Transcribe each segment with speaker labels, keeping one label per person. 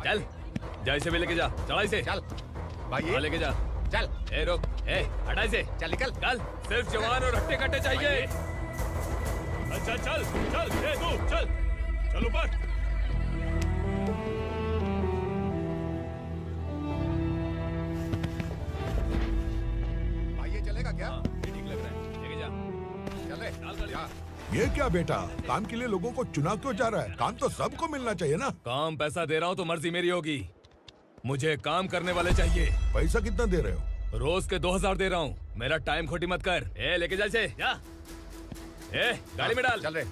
Speaker 1: चल जा इसे भी लेके जा, चढ़ा इसे।
Speaker 2: चल भाई
Speaker 1: हाँ, लेके जा।
Speaker 2: चल।
Speaker 1: ए रोक, ए हटा इसे।
Speaker 2: चल निकल।
Speaker 1: कल सिर्फ जवान और हट्टे कट्टे चाहिए। अच्छा चल चल, ए तू चल चल ऊपर।
Speaker 2: भाई ये चलेगा क्या?
Speaker 1: ये ठीक लग रहा है, लेके जा।
Speaker 2: चल रे जा।
Speaker 3: ये क्या बेटा, काम के लिए लोगों को चुना क्यों जा रहा है? काम तो सबको मिलना चाहिए ना।
Speaker 1: काम पैसा दे रहा हूँ तो मर्जी मेरी होगी, मुझे काम करने वाले चाहिए।
Speaker 3: पैसा कितना दे रहे हो?
Speaker 1: रोज के 2000 दे रहा हूँ, मेरा टाइम खोटी मत कर। ए लेके जा इसे, जा। ए गाड़ी में डाल।
Speaker 2: चल रे।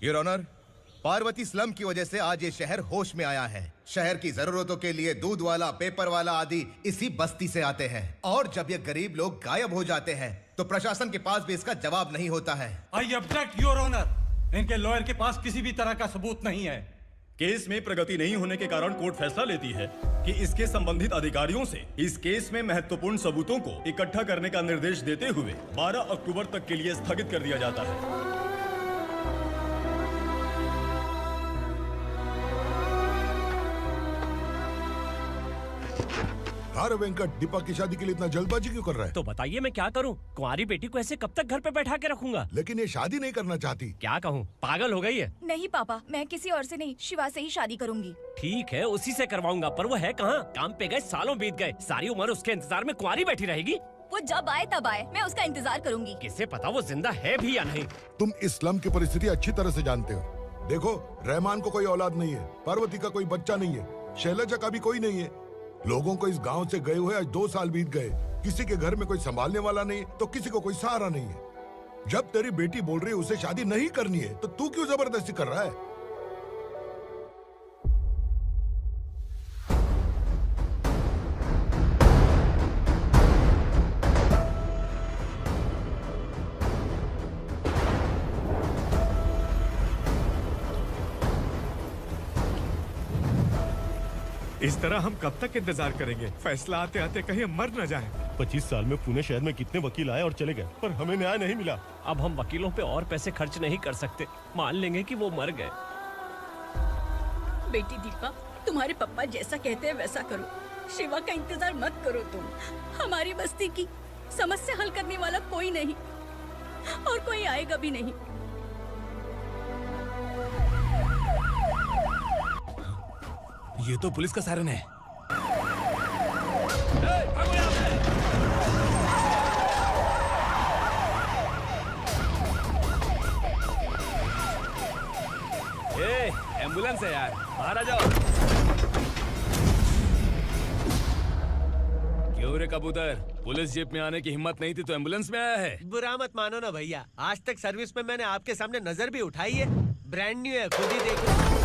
Speaker 2: योर ऑनर, पार्वती स्लम की वजह से आज ये शहर होश में आया है। शहर की जरूरतों के लिए दूध वाला, पेपर वाला आदि इसी बस्ती से आते हैं, और जब ये गरीब लोग गायब हो जाते हैं तो प्रशासन के पास भी इसका जवाब नहीं होता है।
Speaker 4: I object your honour. इनके लॉयर के पास किसी भी तरह का सबूत नहीं है।
Speaker 5: केस में प्रगति नहीं होने के कारण कोर्ट फैसला लेती है कि इसके संबंधित अधिकारियों से इस केस में महत्वपूर्ण सबूतों को इकट्ठा करने का निर्देश देते हुए 12 अक्टूबर तक के लिए स्थगित कर दिया जाता है।
Speaker 3: अरे वेंकट, दीपा की शादी के लिए इतना जल्दबाजी क्यों कर रहा है?
Speaker 6: तो बताइए मैं क्या करूं? कुंवारी बेटी को ऐसे कब तक घर पे बैठा के रखूंगा?
Speaker 3: लेकिन ये शादी नहीं करना चाहती।
Speaker 6: क्या कहूं, पागल हो गई है।
Speaker 7: नहीं पापा, मैं किसी और से नहीं, शिवा से ही शादी करूंगी।
Speaker 6: ठीक है, उसी से करवाऊंगा, पर वो है कहाँ? काम पे गए सालों बीत गए, सारी उम्र उसके इंतजार में कुंवारी बैठी रहेगी।
Speaker 7: वो जब आए तब आए, मैं उसका इंतजार करूंगी।
Speaker 6: किसे पता वो जिंदा है भी या नहीं।
Speaker 3: तुम इस्लाम की परिस्थिति अच्छी तरह से जानते हो। देखो, रहमान को कोई औलाद नहीं है, पार्वती का कोई बच्चा नहीं है, शैलजा का भी कोई नहीं है। लोगों को इस गांव से गए हुए आज 2 साल बीत गए। किसी के घर में कोई संभालने वाला नहीं, तो किसी को कोई सहारा नहीं है। जब तेरी बेटी बोल रही है उसे शादी नहीं करनी है, तो तू क्यों जबरदस्ती कर रहा है?
Speaker 8: इस तरह हम कब तक इंतजार करेंगे? फैसला आते आते कहीं हम मर न जाएं।
Speaker 5: 25 साल में पुणे शहर में कितने वकील आए और चले गए, पर हमें न्याय नहीं मिला।
Speaker 6: अब हम वकीलों पे और पैसे खर्च नहीं कर सकते। मान लेंगे कि वो मर गए।
Speaker 9: बेटी दीपा, तुम्हारे पापा जैसा कहते हैं वैसा करो। शिवा का इंतजार मत करो तुम। हमारी बस्ती की समस्या हल करने वाला कोई नहीं, और कोई आएगा भी नहीं।
Speaker 1: ये तो पुलिस का सायरन है। ए, एम्बुलेंस है यार, बाहर आ जाओ। क्यों रे कबूतर, पुलिस जीप में आने की हिम्मत नहीं थी तो एम्बुलेंस में आया है?
Speaker 10: बुरा मत मानो ना भैया, आज तक सर्विस में मैंने आपके सामने नजर भी उठाई है। ब्रांड न्यू है, खुद ही देखो।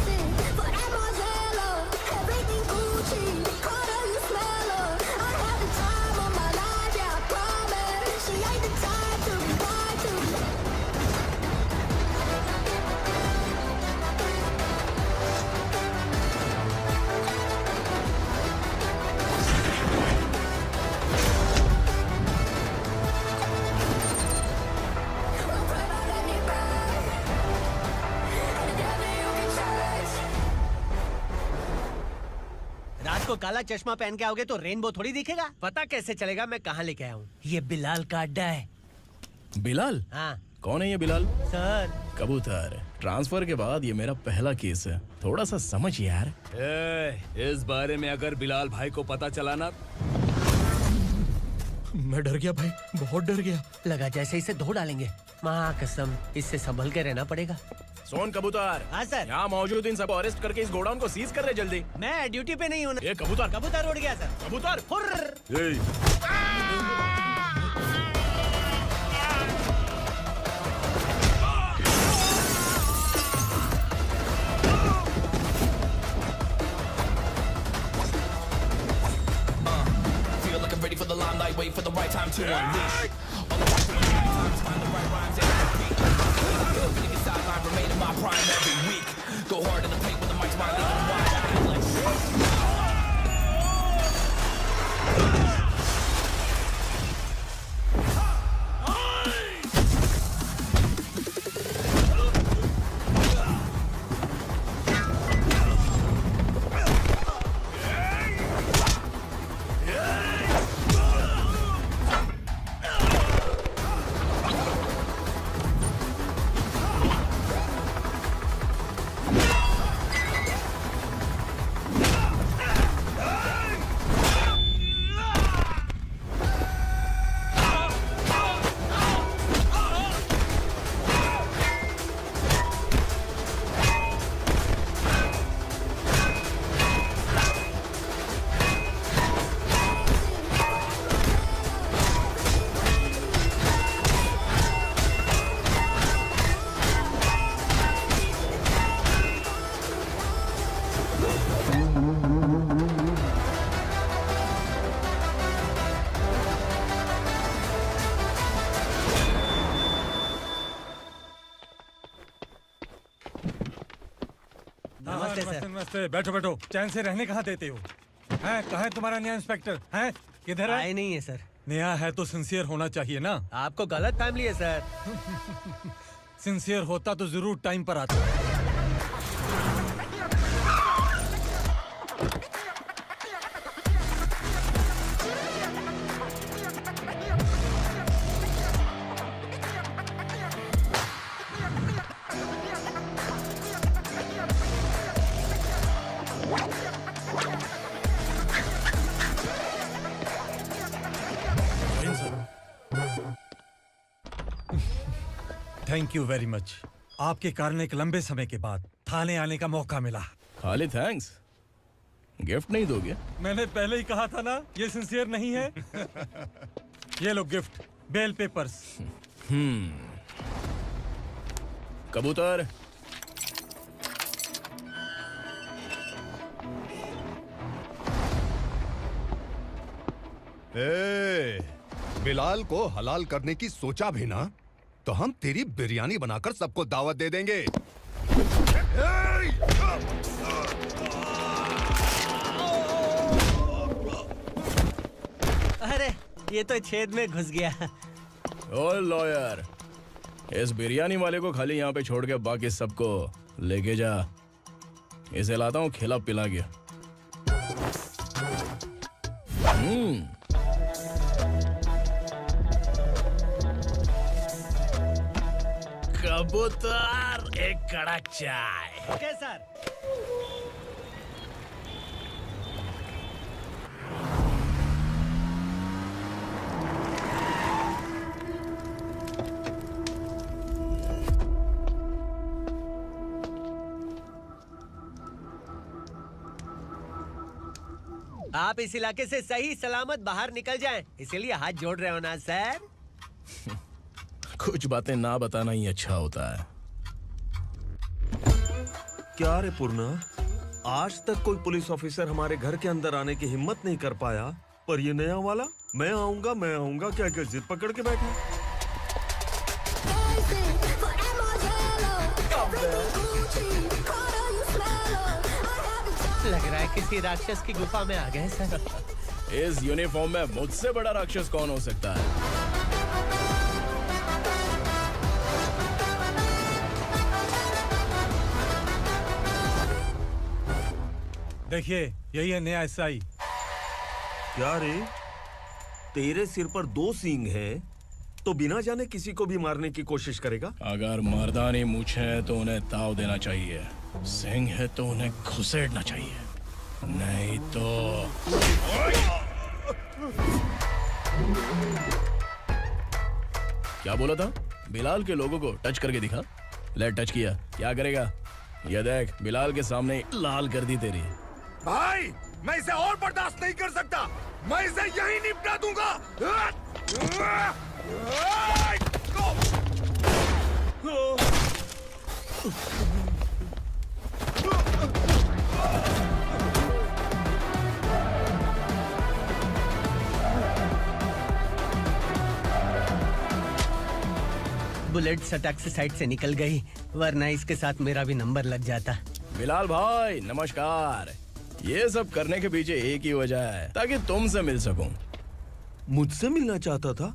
Speaker 10: को काला चश्मा पहन के आओगे तो रेनबो थोड़ी दिखेगा। पता कैसे चलेगा मैं कहाँ लेके आया हूँ? ये बिलाल का अड्डा है।
Speaker 1: बिलाल?
Speaker 10: हाँ।
Speaker 1: कौन है ये बिलाल?
Speaker 10: सर
Speaker 1: कबूतर, ट्रांसफर के बाद ये मेरा पहला केस है, थोड़ा सा समझ यार। इस बारे में अगर बिलाल भाई को पता चला ना,
Speaker 6: मैं डर गया भाई, बहुत डर गया।
Speaker 10: लगा जैसे इसे धो डालेंगे। माँ कसम, इससे संभल के रहना पड़ेगा।
Speaker 1: सोन कबूतर।
Speaker 10: हाँ सर।
Speaker 1: यहाँ मौजूद इन सबको अरेस्ट करके इस गोडाउन को सीज कर रहे जल्दी।
Speaker 10: मैं ड्यूटी पे नहीं हूँ।
Speaker 1: ये कबूतर।
Speaker 10: कबूतर उड़ गया सर।
Speaker 1: कबूतर।
Speaker 11: wait for the right time to unleash. All the right for the right times, find the right rhymes and repeat. Ill for the sideline, remain in my prime every week. Go hard in the paint when the mic's mine, leave them wide. I feel like
Speaker 4: नमस्ते, बैठो बैठो। चैन से रहने कहाँ देते हो? हैं, कहाँ है तुम्हारा नया इंस्पेक्टर? हैं, किधर है?
Speaker 10: आए नहीं है सर।
Speaker 4: नया है तो सिंसियर होना चाहिए ना।
Speaker 10: आपको गलत फैमिली है सर।
Speaker 4: सिंसियर होता तो जरूर टाइम पर आता। Thank you very much. आपके कारण एक लंबे समय के बाद थाने आने का मौका मिला।
Speaker 1: खाली थैंक्स, गिफ्ट नहीं दोगे?
Speaker 4: मैंने पहले ही कहा था ना, ये सिंसियर नहीं है। ये लो गिफ्ट, बेल पेपर्स।
Speaker 1: कबूतर।
Speaker 2: बिलाल को हलाल करने की सोचा भी ना, तो हम तेरी बिरयानी बनाकर सबको दावत दे देंगे।
Speaker 10: अरे ये तो छेद में घुस गया।
Speaker 1: ओ लॉयर, इस बिरयानी वाले को खाली यहाँ पे छोड़ के बाकी सबको लेके जा। इसे लाता हूँ खिला पिला के।
Speaker 6: कबूतर, एक कड़क चाय।
Speaker 10: Okay sir. आप इस इलाके से सही सलामत बाहर निकल जाएं, इसीलिए हाथ जोड़ रहे हो ना सर।
Speaker 1: कुछ बातें ना बताना ही अच्छा होता है।
Speaker 8: क्या रे पूर्णा, आज तक कोई पुलिस ऑफिसर हमारे घर के अंदर आने की हिम्मत नहीं कर पाया, पर ये नया वाला मैं आऊंगा क्या क्या जिद पकड़ के बैठा।
Speaker 10: लग रहा है किसी राक्षस की गुफा में आ गए सर।
Speaker 1: इस यूनिफॉर्म में मुझसे बड़ा राक्षस कौन हो सकता है?
Speaker 4: देखिए, यही है नया एसआई।
Speaker 8: क्या रे, तेरे सिर पर 2 सींग है तो बिना जाने किसी को भी मारने की कोशिश करेगा?
Speaker 1: अगर मर्दानी मूंछ है तो उन्हें ताव देना चाहिए, सिंह है तो उन्हें घुसेड़ना चाहिए, नहीं तो। क्या बोला था? बिलाल के लोगों को टच करके दिखा। ले टच किया, क्या करेगा? ये देख, बिलाल के सामने लाल कर दी तेरी।
Speaker 3: भाई, मैं इसे और बर्दाश्त नहीं कर सकता। मैं इसे यहीं निपटा दूंगा।
Speaker 10: बुलेट सटक से साइड से निकल गई, वरना इसके साथ मेरा भी नंबर लग जाता।
Speaker 1: बिलाल भाई नमस्कार। ये सब करने के पीछे एक ही वजह है, ताकि तुमसे मिल सकूं।
Speaker 8: मुझसे मिलना चाहता था,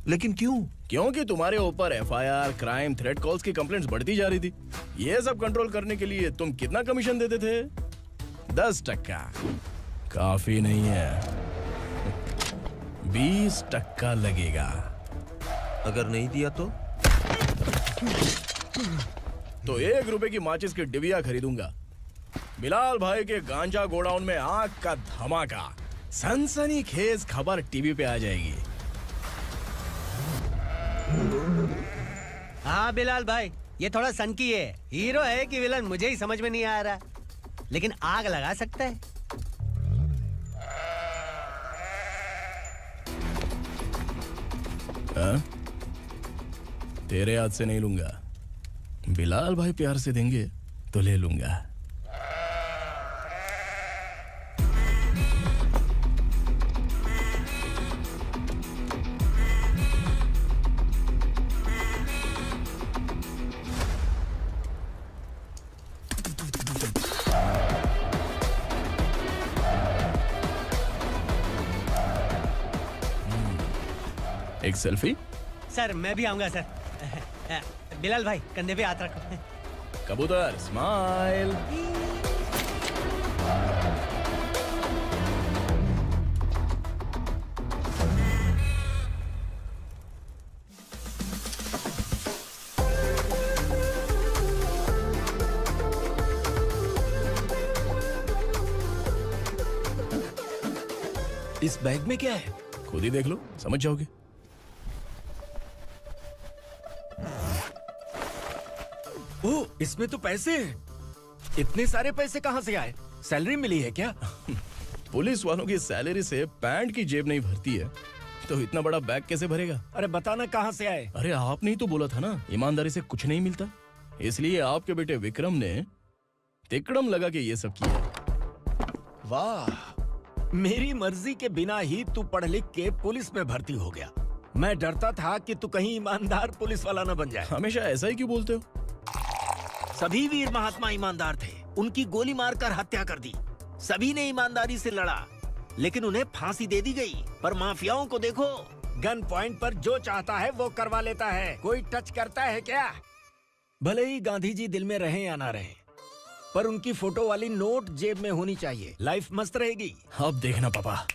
Speaker 8: लेकिन क्यों?
Speaker 1: क्योंकि तुम्हारे ऊपर एफआईआर, क्राइम, थ्रेट कॉल्स की कंप्लेंट्स बढ़ती जा रही थी। ये सब कंट्रोल करने के लिए तुम कितना कमीशन देते थे? 10%। काफी नहीं है, 20% लगेगा।
Speaker 8: अगर नहीं दिया तो
Speaker 1: 1 रुपए की माचिस की डिबिया खरीदूंगा। बिलाल भाई के गांजा गोडाउन में आग का धमाका, सनसनीखेज खबर टीवी पे आ जाएगी।
Speaker 10: हाँ बिलाल भाई, ये थोड़ा सनकी है। हीरो है कि विलन मुझे ही समझ में नहीं आ रहा, लेकिन आग लगा सकता है।
Speaker 1: हाँ? तेरे हाथ से नहीं लूंगा, बिलाल भाई प्यार से देंगे तो ले लूंगा। एक सेल्फी?
Speaker 10: सर मैं भी आऊंगा सर। बिलाल भाई कंधे पे हाथ रखो।
Speaker 1: कबूतर स्माइल।
Speaker 6: इस बैग में क्या है?
Speaker 1: खुद ही देख लो, समझ जाओगे।
Speaker 6: ओह, इसमें तो पैसे हैं। इतने सारे पैसे कहाँ से आए? सैलरी मिली है क्या?
Speaker 1: पुलिस वालों की सैलरी से पैंट की जेब नहीं भरती है, तो इतना बड़ा बैग कैसे भरेगा?
Speaker 6: अरे बताना कहाँ से आए?
Speaker 1: अरे आपने ही तो बोला था ना, ईमानदारी से कुछ नहीं मिलता। इसलिए आपके बेटे विक्रम ने तिकड़म लगा के ये सब किया।
Speaker 6: वाह, मेरी मर्जी के बिना ही तू पढ़ लिख के पुलिस में भर्ती हो गया। मैं डरता था कि तू कहीं ईमानदार पुलिस वाला न बन जाए।
Speaker 1: हमेशा ऐसा ही क्यों बोलते हो?
Speaker 6: सभी वीर महात्मा ईमानदार थे, उनकी गोली मारकर हत्या कर दी। सभी ने ईमानदारी से लड़ा, लेकिन उन्हें फांसी दे दी गई। पर माफियाओं को देखो, गन पॉइंट पर जो चाहता है वो करवा लेता है। कोई टच करता है क्या? भले ही गांधी जी दिल में रहे या ना रहे, पर उनकी फोटो वाली नोट जेब में होनी चाहिए। लाइफ मस्त रहेगी।
Speaker 1: अब देखना पापा,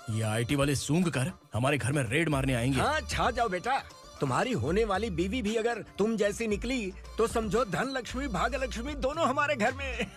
Speaker 1: ये आईटी वाले सूंघ कर हमारे घर में रेड मारने आएंगे।
Speaker 6: हाँ, छा जाओ बेटा। तुम्हारी होने वाली बीवी भी अगर तुम जैसी निकली तो समझो धन लक्ष्मी भाग्य लक्ष्मी दोनों हमारे घर में।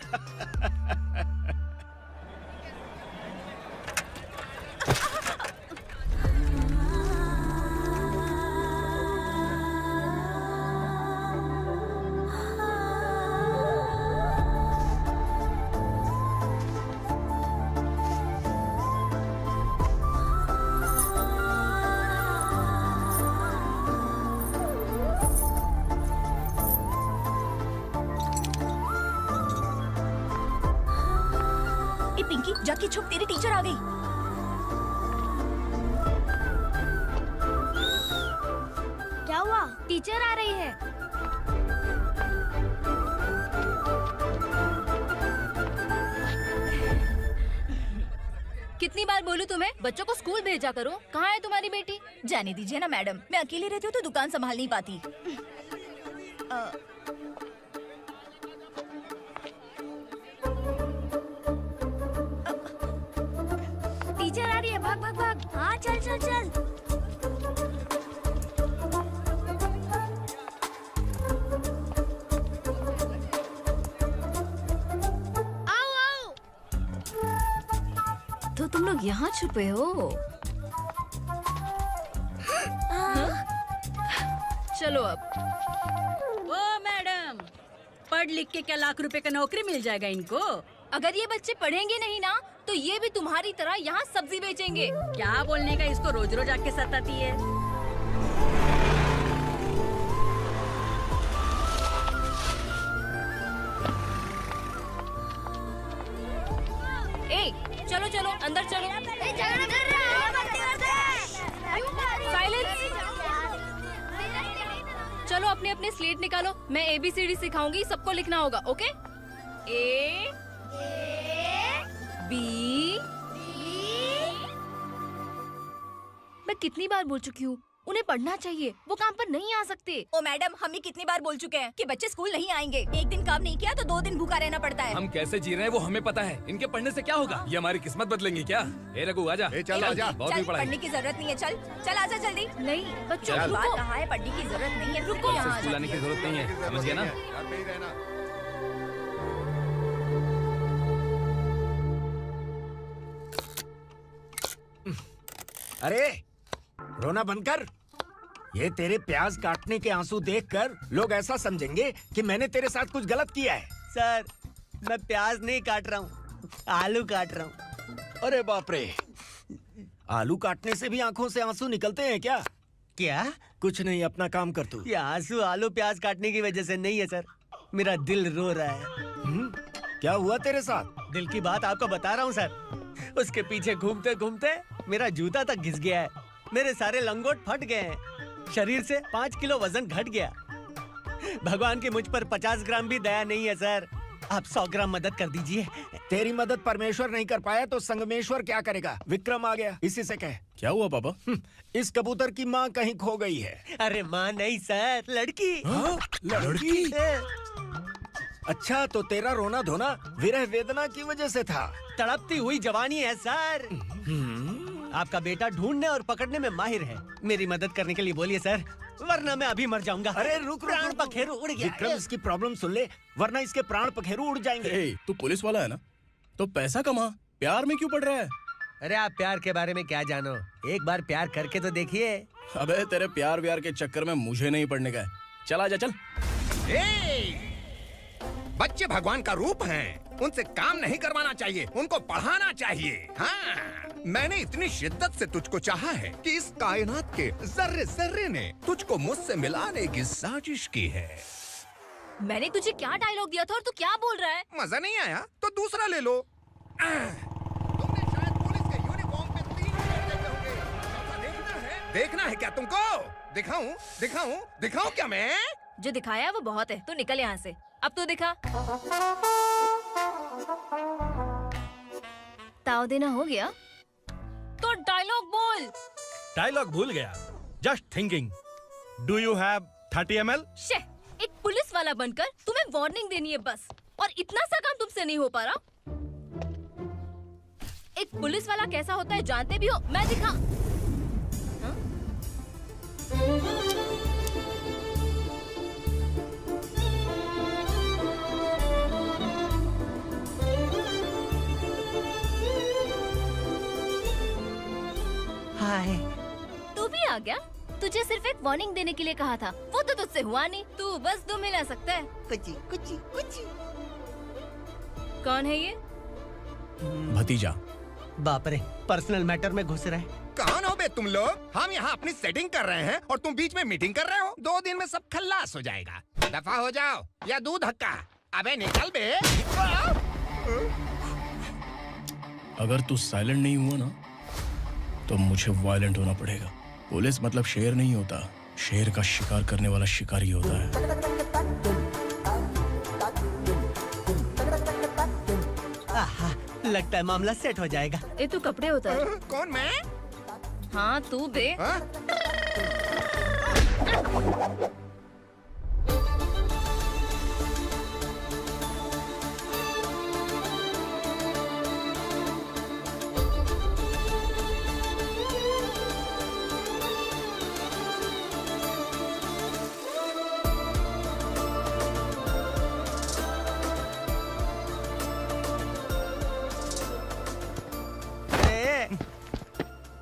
Speaker 7: पिंकी जाके छुप, तेरी टीचर आ गई।
Speaker 12: क्या हुआ? टीचर आ रही है।
Speaker 7: कितनी बार बोलूं तुम्हें, बच्चों को स्कूल भेजा करो। कहाँ है तुम्हारी बेटी? जाने दीजिए ना मैडम, मैं अकेली रहती हूँ तो दुकान संभाल नहीं पाती।
Speaker 12: टीचर आ रही है, भाग भाग भाग। हाँ चल चल चल। आओ आओ।
Speaker 7: तो तुम लोग यहाँ छुपे हो? चलो अब।
Speaker 9: ओ मैडम, पढ़ लिख के क्या लाख रुपए का नौकरी मिल जाएगा इनको?
Speaker 7: अगर ये बच्चे पढ़ेंगे नहीं ना, तो ये भी तुम्हारी तरह यहाँ सब्जी बेचेंगे।
Speaker 9: क्या बोलने का, इसको रोज रोज आके सताती है।
Speaker 7: ए, चलो चलो अंदर चलो। साइलेंस। अपने अपने स्लेट निकालो, मैं ABCD सिखाऊंगी, सबको लिखना होगा, ओके? A B मैं कितनी बार बोल चुकी हूँ, उन्हें पढ़ना चाहिए, वो काम पर नहीं आ सकते।
Speaker 9: ओ मैडम, हम भी कितनी बार बोल चुके हैं कि बच्चे स्कूल नहीं आएंगे। एक दिन काम नहीं किया तो 2 दिन भूखा रहना पड़ता है।
Speaker 11: हम कैसे जी रहे हैं वो हमें पता है। इनके पढ़ने से क्या होगा? ये हमारी किस्मत बदलेंगे क्या? ए रघु आजा।
Speaker 3: चल आजा।
Speaker 11: बहुत
Speaker 9: चल,
Speaker 11: भी पढ़ाई।
Speaker 9: पढ़ने की जरूरत नहीं है, चल चल आजा जल्दी।
Speaker 7: नहीं बच्चों
Speaker 11: चल।
Speaker 7: रुको।
Speaker 9: कहा है पढ़ने की जरूरत नहीं है,
Speaker 7: रुको यहाँ आ
Speaker 11: स्कूल आने की जरूरत नहीं है, समझ गया ना?
Speaker 3: घर पे ही रहना।
Speaker 6: अरे रोना बंद कर। ये तेरे प्याज काटने के आंसू देखकर लोग ऐसा समझेंगे कि मैंने तेरे साथ कुछ गलत किया है।
Speaker 10: सर, मैं प्याज नहीं काट रहा हूँ, आलू काट रहा हूँ।
Speaker 6: अरे बाप रे, आलू काटने से भी आंखों से आंसू निकलते हैं क्या?
Speaker 10: क्या?
Speaker 6: कुछ नहीं, अपना काम कर तू।
Speaker 10: ये आंसू आलू प्याज काटने की वजह से नहीं है सर, मेरा दिल रो रहा है।
Speaker 6: क्या हुआ तेरे साथ?
Speaker 10: दिल की बात आपको बता रहा हूँ सर। उसके पीछे घूमते घूमते मेरा जूता तक घिस गया है, मेरे सारे लंगोट फट गए हैं, शरीर से 5 किलो वजन घट गया। भगवान की मुझ पर 50 ग्राम भी दया नहीं है सर, आप 100 ग्राम मदद कर दीजिए।
Speaker 6: तेरी मदद परमेश्वर नहीं कर पाया तो संगमेश्वर क्या करेगा? विक्रम आ गया, इसी से कह।
Speaker 1: क्या हुआ पापा?
Speaker 6: इस कबूतर की माँ कहीं खो गई है।
Speaker 10: अरे माँ नहीं सर, लड़की।
Speaker 6: लड़की? अच्छा, तो तेरा रोना धोना विरह वेदना की वजह से था।
Speaker 10: तड़पती हुई जवानी है सर। आपका बेटा ढूंढने और पकड़ने में माहिर है, मेरी मदद करने के लिए बोलिए सर, वरना मैं अभी मर जाऊंगा।
Speaker 6: अरे रुक,
Speaker 10: प्राण पखेरु उड़ गया।
Speaker 6: विक्रम, इसकी प्रॉब्लम सुन ले, वरना इसके प्राण पखेरु उड़ जाएंगे।
Speaker 1: ए, तू पुलिस वाला है ना, तो पैसा कमा, प्यार में क्यों पड़ रहा है?
Speaker 10: अरे आप प्यार के बारे में क्या जानो, एक बार प्यार करके तो देखिए।
Speaker 1: अबे तेरे प्यार व्यार के चक्कर में मुझे नहीं पड़ने का है। चल आजा चल।
Speaker 2: बच्चे भगवान का रूप हैं, उनसे काम नहीं करवाना चाहिए, उनको पढ़ाना चाहिए। हाँ, मैंने इतनी शिद्दत से तुझको चाहा है कि इस कायनात के जर्रे जर्रे ने तुझको मुझसे मिलाने की साजिश की है।
Speaker 7: मैंने तुझे क्या डायलॉग दिया था और तू क्या बोल रहा है?
Speaker 2: मजा नहीं आया तो दूसरा ले लो। तुमने शायद पुलिस के यूनिफॉर्म पे 3 शेर देखे होंगे। ऐसा देखना है क्या तुमको? दिखाऊं दिखाऊं दिखाऊं क्या मैं?
Speaker 7: जो दिखाया है वो बहुत है, तू निकल यहाँ से। अब तू दिखा। ताव देना हो गया तो डायलॉग बोल।
Speaker 4: डायलॉग भूल गया। Just thinking, do you have 30 ml?
Speaker 7: शे, एक पुलिस वाला बनकर तुम्हें वार्निंग देनी है बस, और इतना सा काम तुमसे नहीं हो पा रहा। एक पुलिस वाला कैसा होता है जानते भी हो? मैं दिखा। हाँ?
Speaker 10: हाय।
Speaker 7: तू भी आ गया? तुझे सिर्फ एक वार्निंग देने के लिए कहा था, वो तो तुझसे हुआ नहीं। तू बस 2 मिला सकता है।
Speaker 10: कुची कुची कुची।
Speaker 7: कौन है ये?
Speaker 1: भतीजा।
Speaker 10: बाप रे, पर्सनल मैटर में घुस रहे।
Speaker 2: कौन हो बे तुम लोग? हम यहाँ अपनी सेटिंग कर रहे हैं और तुम बीच में मीटिंग कर रहे हो। 2 दिन में सब खल्लास हो जाएगा। दफा हो जाओ या दूध हक्का। अबे निकल बे।
Speaker 1: अगर तू साइलेंट नहीं हुआ ना तो मुझे वायलेंट होना पड़ेगा। पुलिस मतलब शेर नहीं होता, शेर का शिकार करने वाला शिकारी होता है।
Speaker 10: आहा, लगता है मामला सेट हो जाएगा।
Speaker 7: ये तू कपड़े होता है।
Speaker 2: कौन मैं?
Speaker 7: हाँ तू बे।
Speaker 2: हाँ?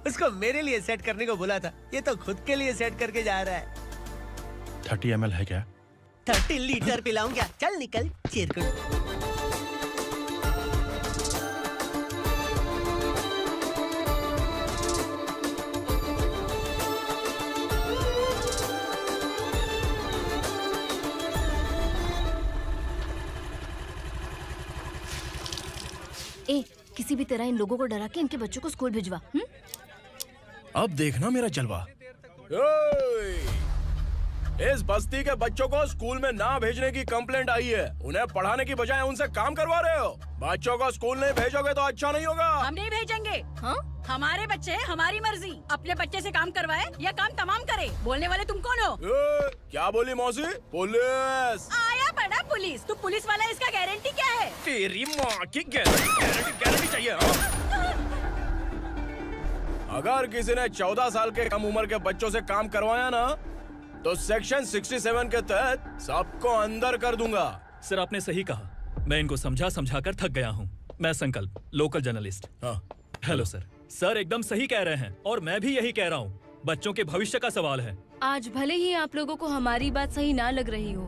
Speaker 10: उसको मेरे लिए सेट करने को बोला था, ये तो खुद के लिए सेट करके जा रहा है।
Speaker 1: 30 ml है क्या?
Speaker 10: 30 लीटर पिलाऊं क्या? चल निकल चिरकुट।
Speaker 7: ए, किसी भी तरह इन लोगों को डरा के इनके बच्चों को स्कूल भिजवा।
Speaker 1: अब देखना मेरा जलवा। इस बस्ती के बच्चों को स्कूल में ना भेजने की कंप्लेंट आई है। उन्हें पढ़ाने की बजाय उनसे काम करवा रहे हो। बच्चों को स्कूल नहीं भेजोगे तो अच्छा नहीं होगा।
Speaker 9: हम नहीं भेजेंगे। हाँ? हमारे बच्चे हमारी मर्जी। अपने बच्चे से काम करवाए या काम तमाम करे। बोलने वाले तुम कौन हो?
Speaker 1: क्या बोली मौसी? पुलिस
Speaker 9: आया बड़ा पुलिस। तू पुलिस वाला, इसका गारंटी क्या है?
Speaker 1: तेरी माँ की गारंटी चाहिए। अगर किसी ने 14 साल के कम उम्र के बच्चों से काम करवाया ना तो सेक्शन 67 के तहत सबको अंदर कर दूंगा।
Speaker 5: सर आपने सही कहा। मैं इनको समझा कर थक गया हूँ। मैं संकल्प, लोकल जर्नलिस्ट।
Speaker 1: हाँ।
Speaker 5: Hello sir. सर एकदम सही कह रहे हैं और मैं भी यही कह रहा हूँ। बच्चों के भविष्य का सवाल है।
Speaker 7: आज भले ही आप लोगों को हमारी बात सही ना लग रही हो,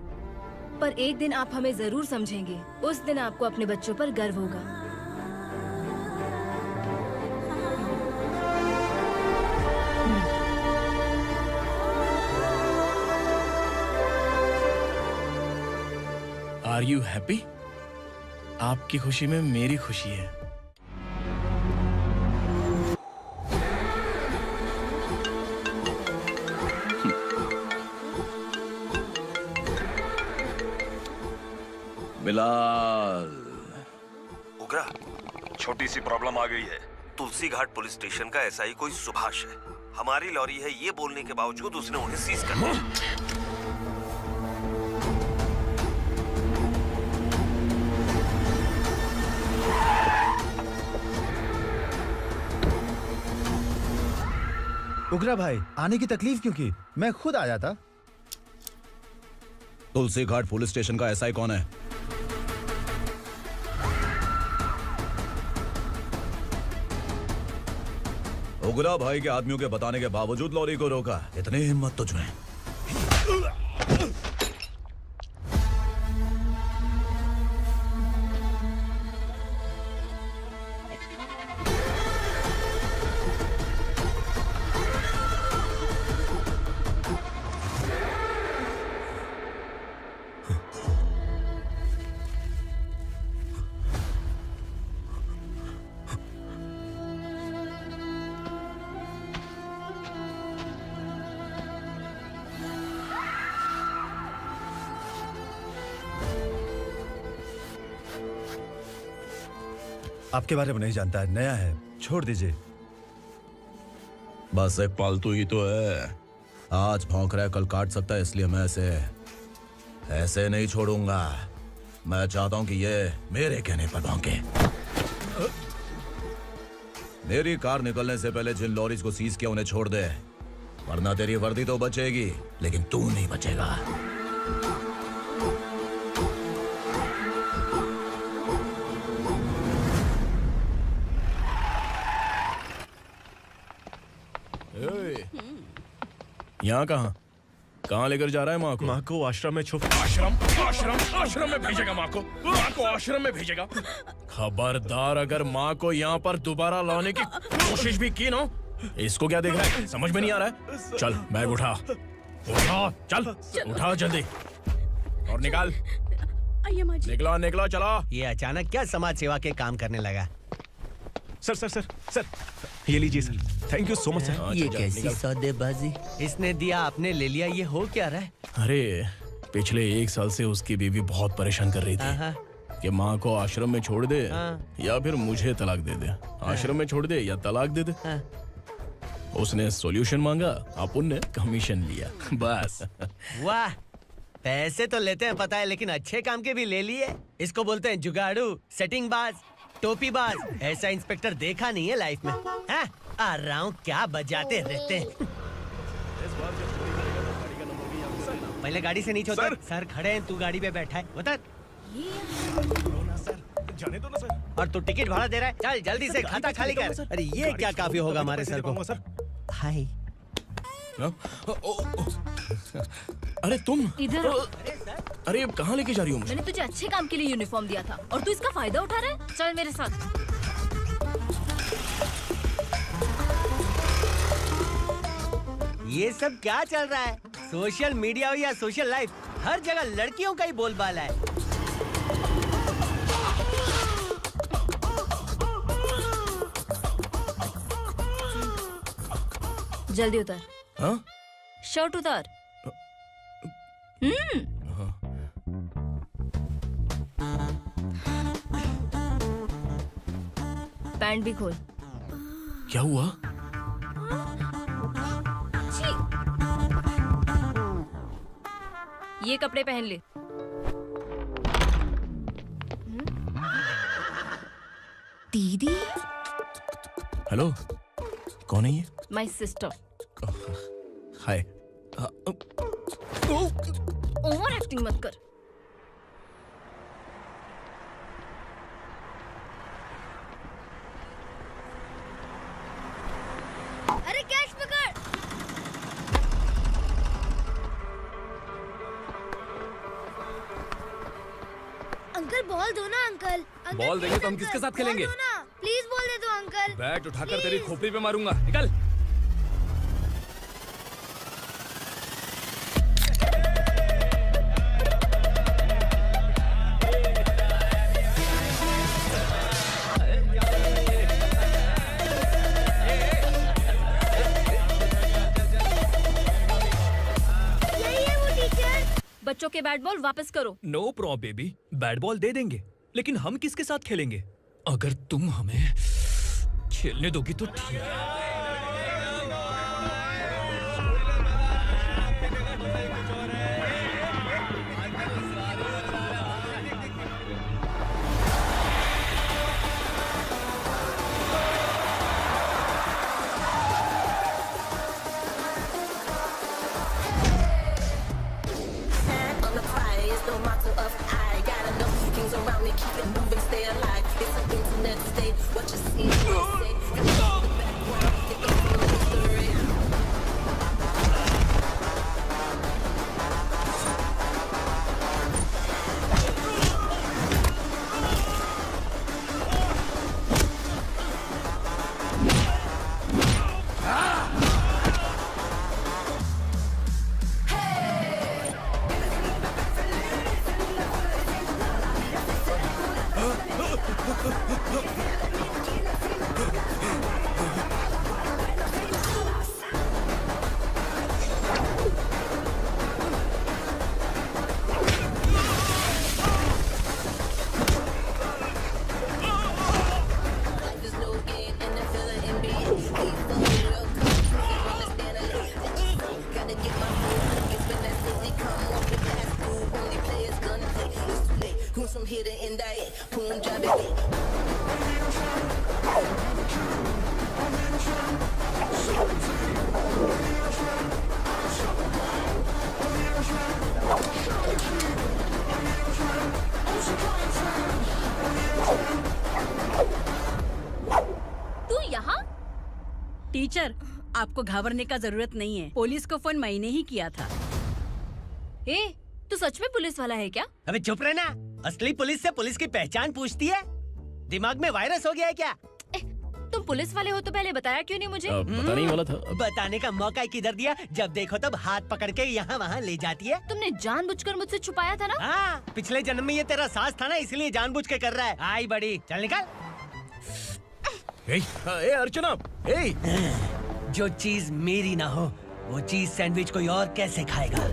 Speaker 7: पर एक दिन आप हमें जरूर समझेंगे। उस दिन आपको अपने बच्चों पर गर्व होगा।
Speaker 1: Are you happy? आपकी खुशी में मेरी खुशी है।
Speaker 8: बिलाल। उग्रा, छोटी सी प्रॉब्लम आ गई है। तुलसी घाट पुलिस स्टेशन का एसआई कोई सुभाष है। हमारी लॉरी है ये बोलने के बावजूद उसने उन्हें सीज कर दिया।
Speaker 13: उग्रा भाई, आने की तकलीफ क्यों की? मैं खुद आ जाता।
Speaker 1: तुलसी घाट पुलिस स्टेशन का एसआई कौन है? उग्रा भाई के आदमियों के बताने के बावजूद लॉरी को रोका। इतनी हिम्मत तुझमें?
Speaker 13: आपके बारे में नहीं जानता है, नया है, छोड़ दीजिए।
Speaker 1: बस एक पालतू ही तो है। आज भौंक रहा है, कल काट सकता है, इसलिए मैं ऐसे नहीं छोड़ूंगा। मैं चाहता हूं कि ये मेरे कहने पर भौंके। मेरी कार निकलने से पहले जिन लॉरीज को सीज किया उन्हें छोड़ दे, वरना तेरी वर्दी तो बचेगी लेकिन तू नहीं बचेगा। यहाँ कहाँ लेकर जा रहा है माँ को?
Speaker 5: माँ को आश्रम में छुप।
Speaker 1: आश्रम में भेजेगा माँ को? माँ को आश्रम में भेजेगा? खबरदार, अगर माँ को यहाँ पर दोबारा लाने की कोशिश भी की ना। इसको क्या देख रहा है? समझ में नहीं आ रहा है? चल बैग उठा, चल उठा जल्दी और निकाल। निकला चला।
Speaker 10: ये अचानक क्या समाज सेवा के काम करने लगा?
Speaker 5: सर ये लीजिए sir. Thank you so much sir.
Speaker 10: ये कैसी सौदेबाजी? इसने दिया, आपने ले लिया, ये हो क्या रहा है?
Speaker 1: अरे पिछले 1 साल से उसकी बीवी बहुत परेशान कर रही थी कि माँ को आश्रम में छोड़ दे या फिर मुझे तलाक दे दे। आश्रम में छोड़ दे या तलाक दे दे। उसने सॉल्यूशन मांगा, अपुन ने कमीशन लिया, बस।
Speaker 10: वाह, पैसे तो लेते हैं पता है, लेकिन अच्छे काम के भी ले लिए। इसको बोलते हैं जुगाड़ू, सेटिंग बाज, टोपी बाज। ऐसा इंस्पेक्टर देखा नहीं है लाइफ में। हाँ? आ रहा हूँ, क्या बजाते रहते हैं। पहले गाड़ी से नीचे उतर। सर खड़े हैं, तू गाड़ी पे बैठा है, उतर।
Speaker 5: जाने दो ना सर।
Speaker 10: और तू टिकट भाड़ा दे रहा है? चल जल्दी से खाता खाली कर। अरे ये क्या काफी होगा हमारे सर को। हाय।
Speaker 1: अरे तुम
Speaker 7: इधर।
Speaker 1: अरे कहाँ लेके जा रही हो मुझे?
Speaker 7: मैंने तुझे अच्छे काम के लिए यूनिफॉर्म दिया था और तू इसका फायदा उठा रहा है। चल मेरे साथ।
Speaker 10: ये सब क्या चल रहा है? सोशल मीडिया हो या सोशल लाइफ, हर जगह लड़कियों का ही बोलबाला है।
Speaker 7: जल्दी उतर।
Speaker 1: हाँ?
Speaker 7: शर्ट उतार। पैंट भी खोल।
Speaker 1: क्या हुआ?
Speaker 7: छी! ये कपड़े पहन ले। दीदी।
Speaker 1: हेलो, कौन है ये?
Speaker 7: My sister.
Speaker 1: Hi.
Speaker 7: Over acting मत कर।
Speaker 12: अरे कैच पकड़। अंकल बॉल दो ना अंकल।
Speaker 11: बॉल देंगे तो हम किसके साथ खेलेंगे?
Speaker 12: प्लीज बॉल दे दो अंकल।
Speaker 11: बैट उठाकर तेरी खोपड़ी पे मारूंगा। निकल।
Speaker 7: बच्चों के बैट बॉल वापस करो।
Speaker 11: No problem baby, bat ball दे देंगे, लेकिन हम किसके साथ खेलेंगे? अगर तुम हमें खेलने दोगी तो ठीक है।
Speaker 9: टीचर, आपको घबराने का जरूरत नहीं है। पुलिस को फोन मैंने ही किया था।
Speaker 7: ए, तू सच में पुलिस वाला है क्या?
Speaker 10: अबे चुप रहना। असली पुलिस से पुलिस की पहचान पूछती है? दिमाग में वायरस हो गया है क्या?
Speaker 7: तुम पुलिस वाले हो तो पहले बताया क्यों नहीं मुझे?
Speaker 1: बताने ही वाला था।
Speaker 10: बताने का मौका किधर दिया? जब देखो तब हाथ पकड़ के यहाँ वहाँ ले जाती है।
Speaker 7: तुमने जानबूझकर मुझसे छुपाया था ना?
Speaker 10: हाँ, पिछले जन्म में ये तेरा सास था ना, इसलिए जानबूझ के कर रहा है। आई बड़ी, चल निकल।
Speaker 1: ए अर्चना, ए!
Speaker 10: जो चीज मेरी ना हो, वो चीज सैंडविच कोई और कैसे खाएगा?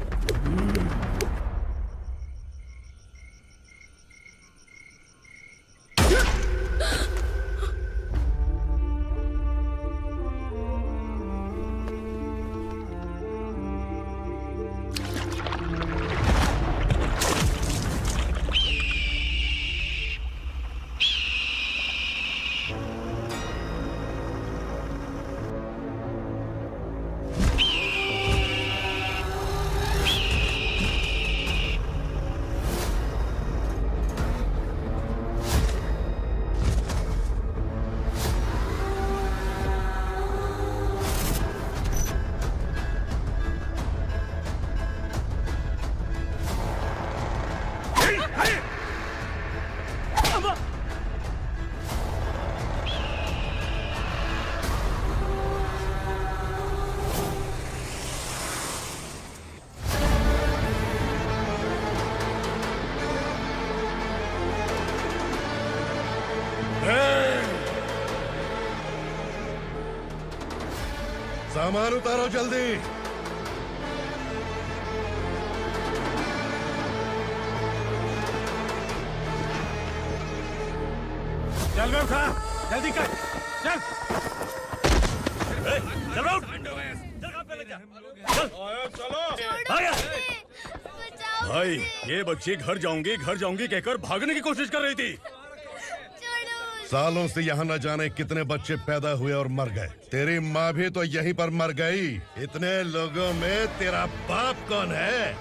Speaker 3: सामान उतारो जल्दी।
Speaker 4: चल बे उठा, जल्दी कर, चल। चल बे उठ।
Speaker 5: भाई, ये बच्ची घर जाऊंगी कहकर भागने की कोशिश कर रही थी।
Speaker 3: सालों से यहाँ न जाने कितने बच्चे पैदा हुए और मर गए। तेरी माँ भी तो यहीं पर मर गई। इतने लोगों में तेरा बाप कौन है?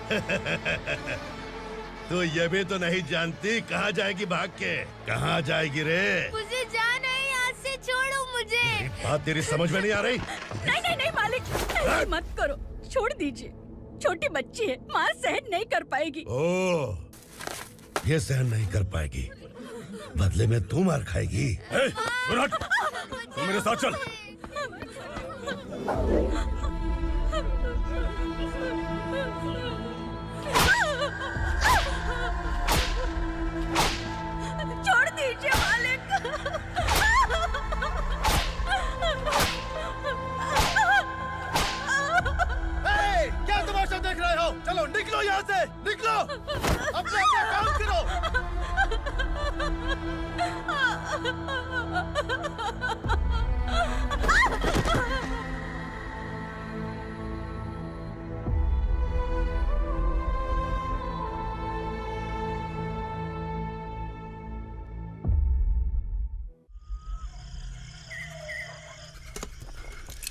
Speaker 3: तू ये भी तो नहीं जानती कहाँ जाएगी भाग के? कहाँ जाएगी रे?
Speaker 12: मुझे जाना है, यहाँ से छोड़ो मुझे।
Speaker 3: बात तेरी समझ में नहीं आ रही?
Speaker 9: नहीं मालिक, ऐसे मत करो, छोड़ दीजिए। छोटी बच्ची है, माँ सहन नहीं कर पाएगी।
Speaker 3: ओह, ये सहन नहीं कर पाएगी, बदले में तू मार खाएगी।
Speaker 5: तू मेरे साथ चल।
Speaker 9: छोड़ दीजिए मालिक।
Speaker 2: क्या तमाशा देख रहे हो? चलो निकलो यहाँ से, निकलो। अपना काम करो।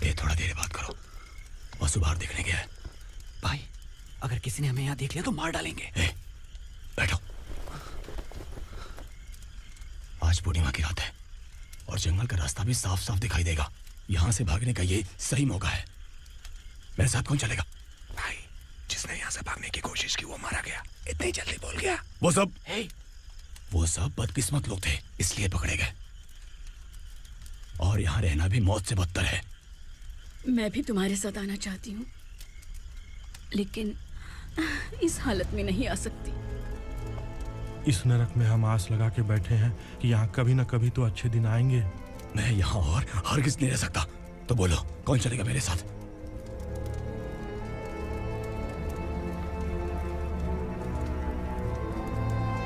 Speaker 6: ये थोड़ा देर बात करो, वसु बाहर देखने गया है। भाई, अगर किसी ने हमें यहाँ देख लिया तो मार डालेंगे। बैठो। आज पूर्णिमा की रात है और जंगल का रास्ता भी साफ साफ दिखाई देगा। यहाँ से भागने का ये सही मौका है। मेरे साथ कौन चलेगा? भाई, जिसने यहाँ से भागने की कोशिश की वो मारा गया। इतनी जल्दी बोल गया। वो सब बदकिस्मत लोग थे, इसलिए पकड़े गए। और यहाँ रहना भी मौत से बदतर है।
Speaker 9: मैं भी तुम्हारे साथ आना चाहती हूँ, लेकिन इस हालत में नहीं आ सकती।
Speaker 1: इस नरक में हम आस लगा के बैठे हैं कि यहाँ कभी न कभी तो अच्छे दिन आएंगे।
Speaker 6: मैं यहाँ और हरगिज़ नहीं रह सकता। तो बोलो, कौन चलेगा मेरे साथ?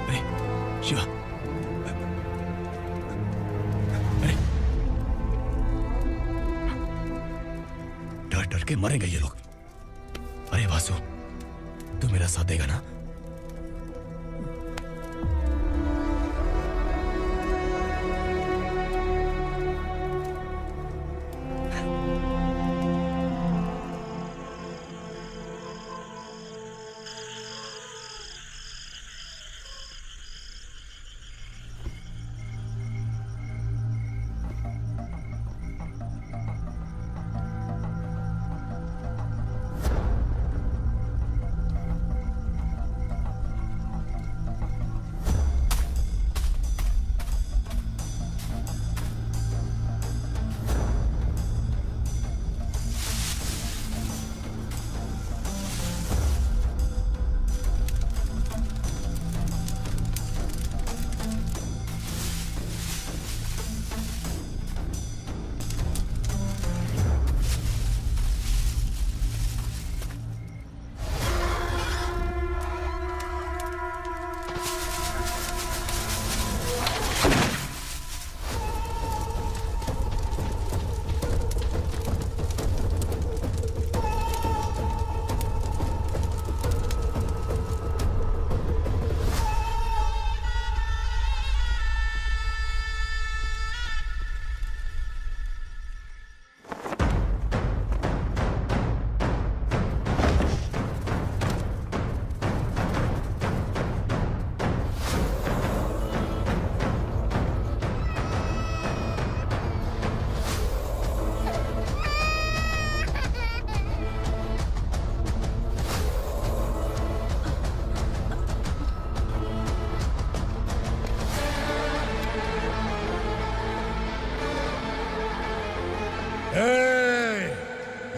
Speaker 6: अरे शिवा, अरे डर डर के मरेंगे ये लोग। अरे वासु, तू मेरा साथ देगा ना?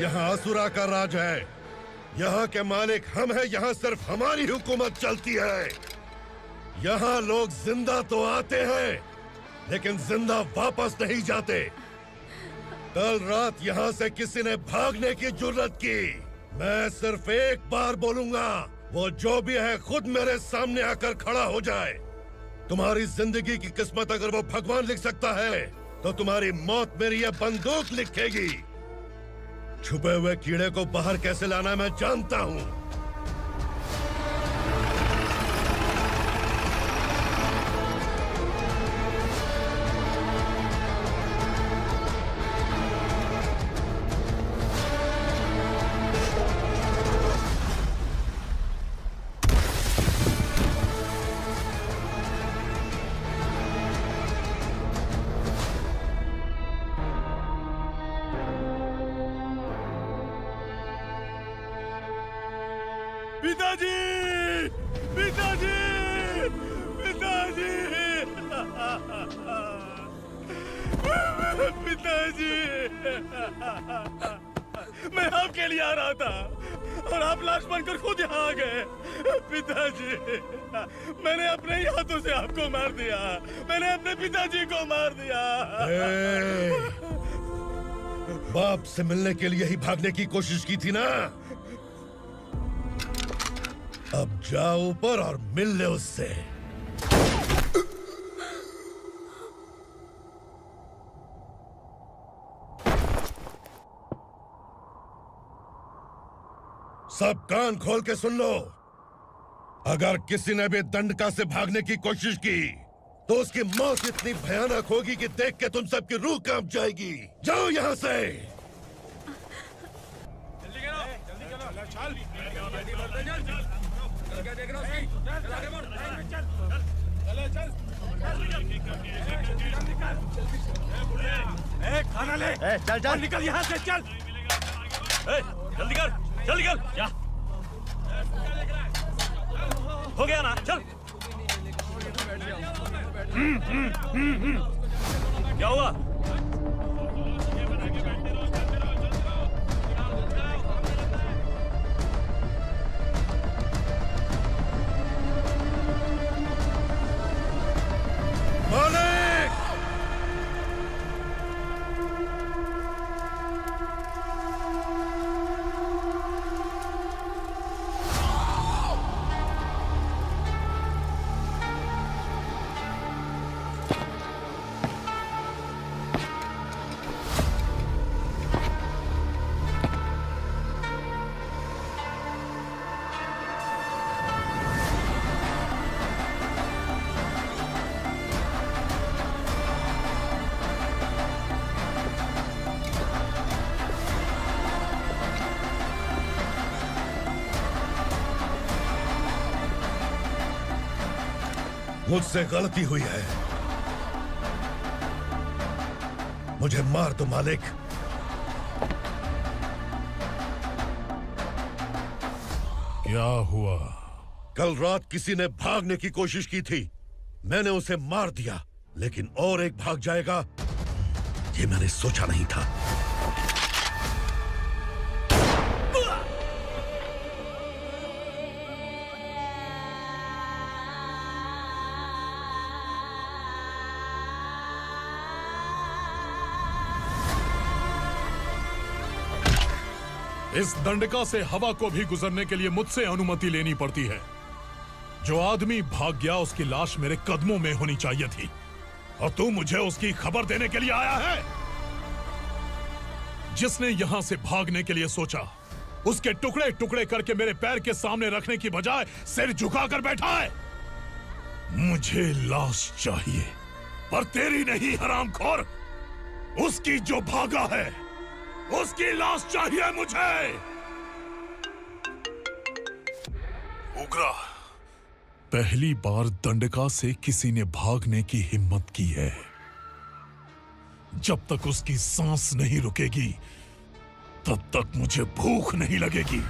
Speaker 3: यहाँ असुरा का राज है। यहाँ के मालिक हम हैं। यहाँ सिर्फ हमारी हुकूमत चलती है। यहाँ लोग जिंदा तो आते हैं, लेकिन जिंदा वापस नहीं जाते। कल रात यहाँ से किसी ने भागने की जुर्रत की, मैं सिर्फ एक बार बोलूंगा, वो जो भी है खुद मेरे सामने आकर खड़ा हो जाए। तुम्हारी जिंदगी की किस्मत अगर वो भगवान लिख सकता है तो तुम्हारी मौत मेरी ये बंदूक लिखेगी। छुपे हुए कीड़े को बाहर कैसे लाना मैं जानता हूँ।
Speaker 5: पिताजी, पिताजी, पिताजी, पिताजी, मैं आपके लिए आ रहा था और आप लाश बनकर खुद यहाँ आ गए। पिताजी, मैंने अपने ही हाथों से आपको मार दिया। मैंने अपने पिताजी को मार दिया।
Speaker 3: बाप से मिलने के लिए ही भागने की कोशिश की थी ना? अब जाओ ऊपर और मिल ले उससे। सब कान खोल के सुन लो। अगर किसी ने भी दंडका से भागने की कोशिश की तो उसकी मौत इतनी भयानक होगी कि देख के तुम सबकी रूह कांप जाएगी। जाओ यहाँ से।
Speaker 5: खाना ले।
Speaker 13: चल चल
Speaker 5: निकल यहाँ से, चल। जल्दी कर, चल निकल। क्या हो गया ना? चल। क्या हुआ?
Speaker 3: मालिक! मुझसे गलती हुई है। मुझे मार दो मालिक।
Speaker 1: क्या हुआ?
Speaker 3: कल रात किसी ने भागने की कोशिश की थी। मैंने उसे मार दिया, लेकिन और एक भाग जाएगा ये मैंने सोचा नहीं था।
Speaker 1: इस दंडका से हवा को भी गुजरने के लिए मुझसे अनुमति लेनी पड़ती है। जो आदमी भाग गया उसकी लाश मेरे कदमों में होनी चाहिए थी, और तू मुझे उसकी खबर देने के लिए आया है। जिसने यहां से भागने के लिए सोचा उसके टुकड़े टुकड़े करके मेरे पैर के सामने रखने की बजाय सिर झुकाकर बैठा है। मुझे लाश चाहिए, पर तेरी नहीं हरामखोर। उसकी जो भागा है उसकी लाश चाहिए मुझे। उग्रा, पहली बार दंडका से किसी ने भागने की हिम्मत की है। जब तक उसकी सांस नहीं रुकेगी तब तक मुझे भूख नहीं लगेगी।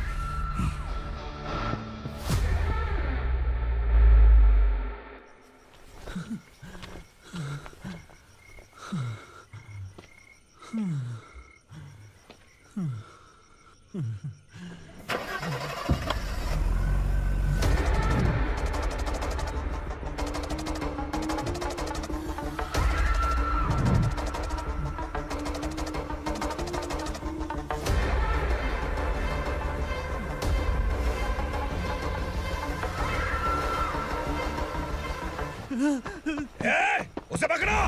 Speaker 1: उसे पकड़ो।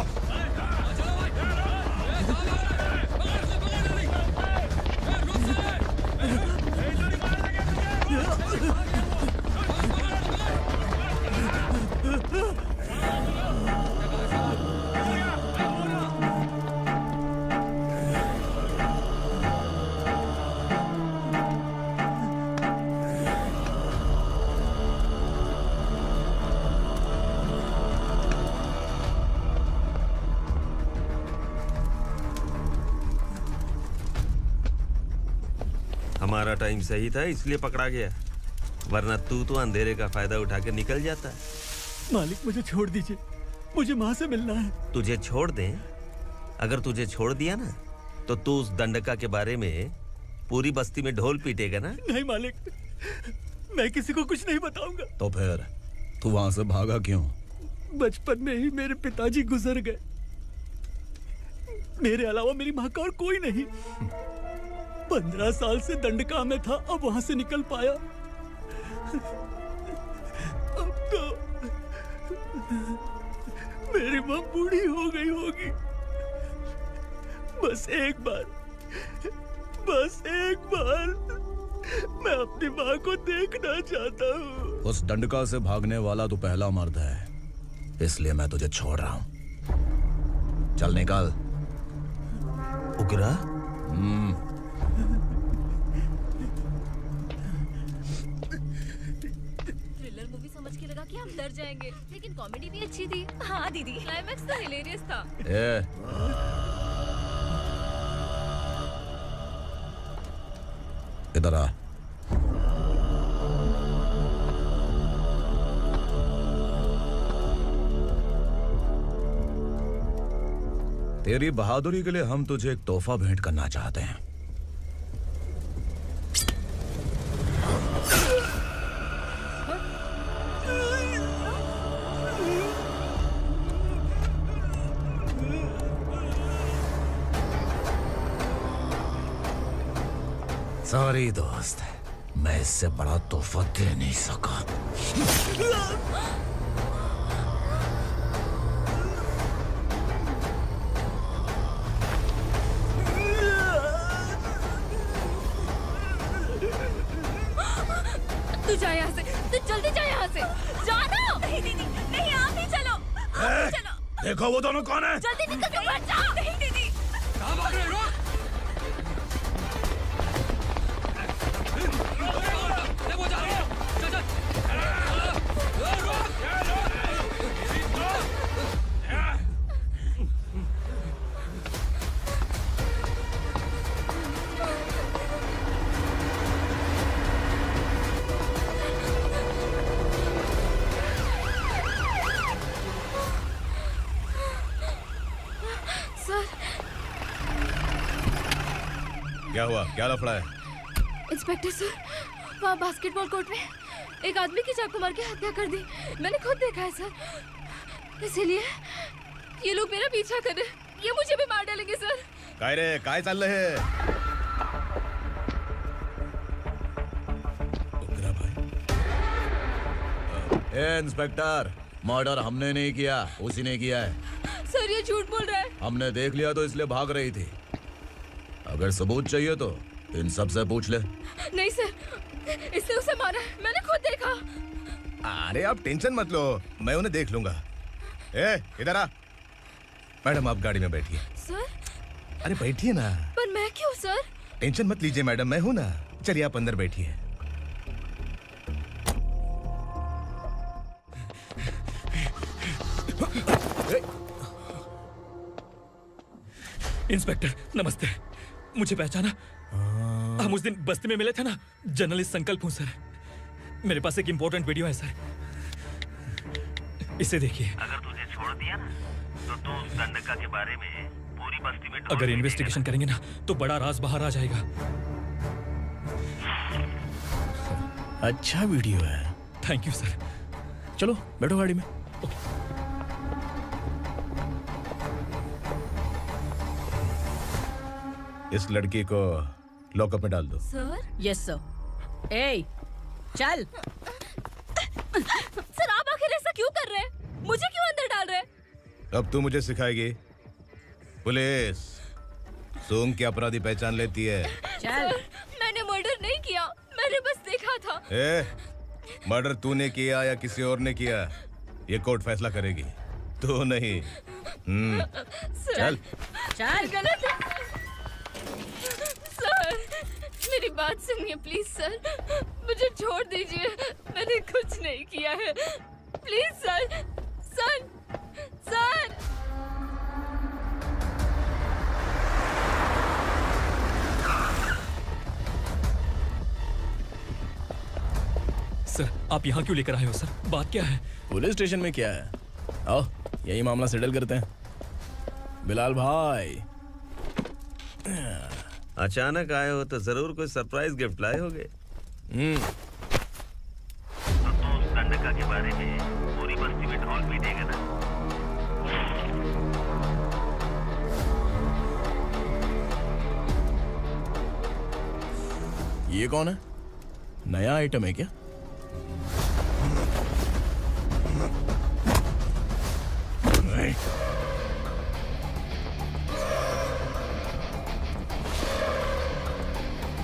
Speaker 8: हमारा टाइम सही था इसलिए पकड़ा गया, वरना तू तो अंधेरे का फायदा उठा के निकल जाता है।
Speaker 10: मालिक मुझे छोड़ दीजिए, मुझे माँ से मिलना है।
Speaker 8: तुझे छोड़ दें? अगर तुझे छोड़ दिया ना तो तू उस दंडका के बारे में पूरी बस्ती में ढोल पीटेगा ना।
Speaker 10: नहीं मालिक, मैं किसी को कुछ नहीं बताऊंगा।
Speaker 13: तो फिर तू वहां से भागा क्यों?
Speaker 10: बचपन में ही मेरे पिताजी गुजर गए, मेरे अलावा मेरी माँ का और कोई नहीं। 15 साल से दंडका में था, अब वहां से निकल पाया। अब तो मेरी माँ बूढ़ी हो गई होगी। बस एक बार मैं अपनी माँ को देखना चाहता हूँ।
Speaker 13: उस दंडका से भागने वाला तो पहला मर्द है, इसलिए मैं तुझे छोड़ रहा हूं। चल निकल।
Speaker 8: उग्रा?
Speaker 7: थ्रिलर मूवी समझ के लगा कि हम डर जाएंगे, लेकिन कॉमेडी भी अच्छी थी। हाँ दीदी, क्लाइमैक्स तो हिलेरियस था।
Speaker 13: इधर आ। तेरी बहादुरी के लिए हम तुझे एक तोहफा भेंट करना चाहते हैं। सॉरी दोस्त, मैं इससे बड़ा तोहफा दे नहीं सका।
Speaker 7: तू जा यहाँ से, तू जल्दी जा यहाँ से। जाना। नहीं दीदी, नहीं आप ही चलो, आप ही चलो।
Speaker 1: देखो वो दोनों कौन है?
Speaker 7: जल्दी निकल के बैठ जा। नहीं दीदी।
Speaker 1: कहाँ भाग रहे हो?
Speaker 7: सर,
Speaker 1: क्या हुआ? क्या लफड़ा है?
Speaker 7: इंस्पेक्टर सर, वहाँ बास्केटबॉल कोर्ट में एक आदमी की चाकू मार के हत्या कर दी। मैंने खुद देखा है सर, इसीलिए ये लोग मेरा पीछा कर रहे हैं। ये मुझे भी मार डालेंगे सर।
Speaker 1: काय रे, काय चाललंय हे? उग्रा भाई।
Speaker 13: ए इंस्पेक्टर, मर्डर हमने नहीं किया, उसी ने किया है।
Speaker 7: सर ये झूठ बोल रहा है।
Speaker 13: हमने देख लिया तो इसलिए भाग रही थी। अगर सबूत चाहिए तो इन सब से पूछ ले।
Speaker 7: नहीं सर, इसने उसे मारा है, मैंने खुद देखा।
Speaker 1: अरे आप टेंशन मत लो, मैं उन्हें देख लूंगा। ए, इधर आ। मैडम आप गाड़ी में बैठिए।
Speaker 7: सर?
Speaker 1: अरे बैठिए ना।
Speaker 7: पर मैं क्यों सर?
Speaker 1: टेंशन मत लीजिए मैडम, मैं हूं ना। चलिए आप अंदर बैठिए।
Speaker 5: इंस्पेक्टर नमस्ते, मुझे पहचाना? हम उस दिन बस्ती में मिले थे ना। जर्नलिस्ट संकल्प हूं सर। मेरे पास एक इंपॉर्टेंट वीडियो है सर, इसे देखिए।
Speaker 8: अगर तुझे छोड़ दिया ना तो तू उस दंडका के बारे में पूरी बस्ती में ढोल
Speaker 5: अगर इन्वेस्टिगेशन करेंगे ना तो बड़ा राज बाहर आ जाएगा।
Speaker 1: अच्छा वीडियो है।
Speaker 5: Thank you sir.
Speaker 1: चलो बैठो गाड़ी में। इस लड़की को लॉकअप में डाल दो।
Speaker 7: सर?
Speaker 9: Yes sir. ए, चल।
Speaker 7: सर आप आखिर ऐसा क्यों कर रहे हैं? मुझे क्यों
Speaker 2: अब तू मुझे सिखाएगी? पुलिस सोंग की अपराधी पहचान लेती है।
Speaker 9: चल
Speaker 7: मैंने मर्डर नहीं किया, मैंने बस देखा था।
Speaker 2: मर्डर तूने किया या किसी और ने किया, ये कोर्ट फैसला करेगी, तू नहीं। चल
Speaker 9: चल
Speaker 7: गलत है। सर मेरी बात सुनिए प्लीज सर, मुझे छोड़ दीजिए, मैंने कुछ नहीं किया है। Please sir, sir, sir.
Speaker 1: Sir आप यहाँ क्यों लेकर आए हो सर? बात क्या है? पुलिस स्टेशन में क्या है? आओ यही मामला सेटल करते हैं। बिलाल भाई
Speaker 8: अचानक आए हो तो जरूर कोई सरप्राइज गिफ्ट लाए होगे। तो उस गंडका के बारे में पूरी बस्ती में ढोल पीटेगा ना।
Speaker 1: ये कौन है? नया आइटम है क्या?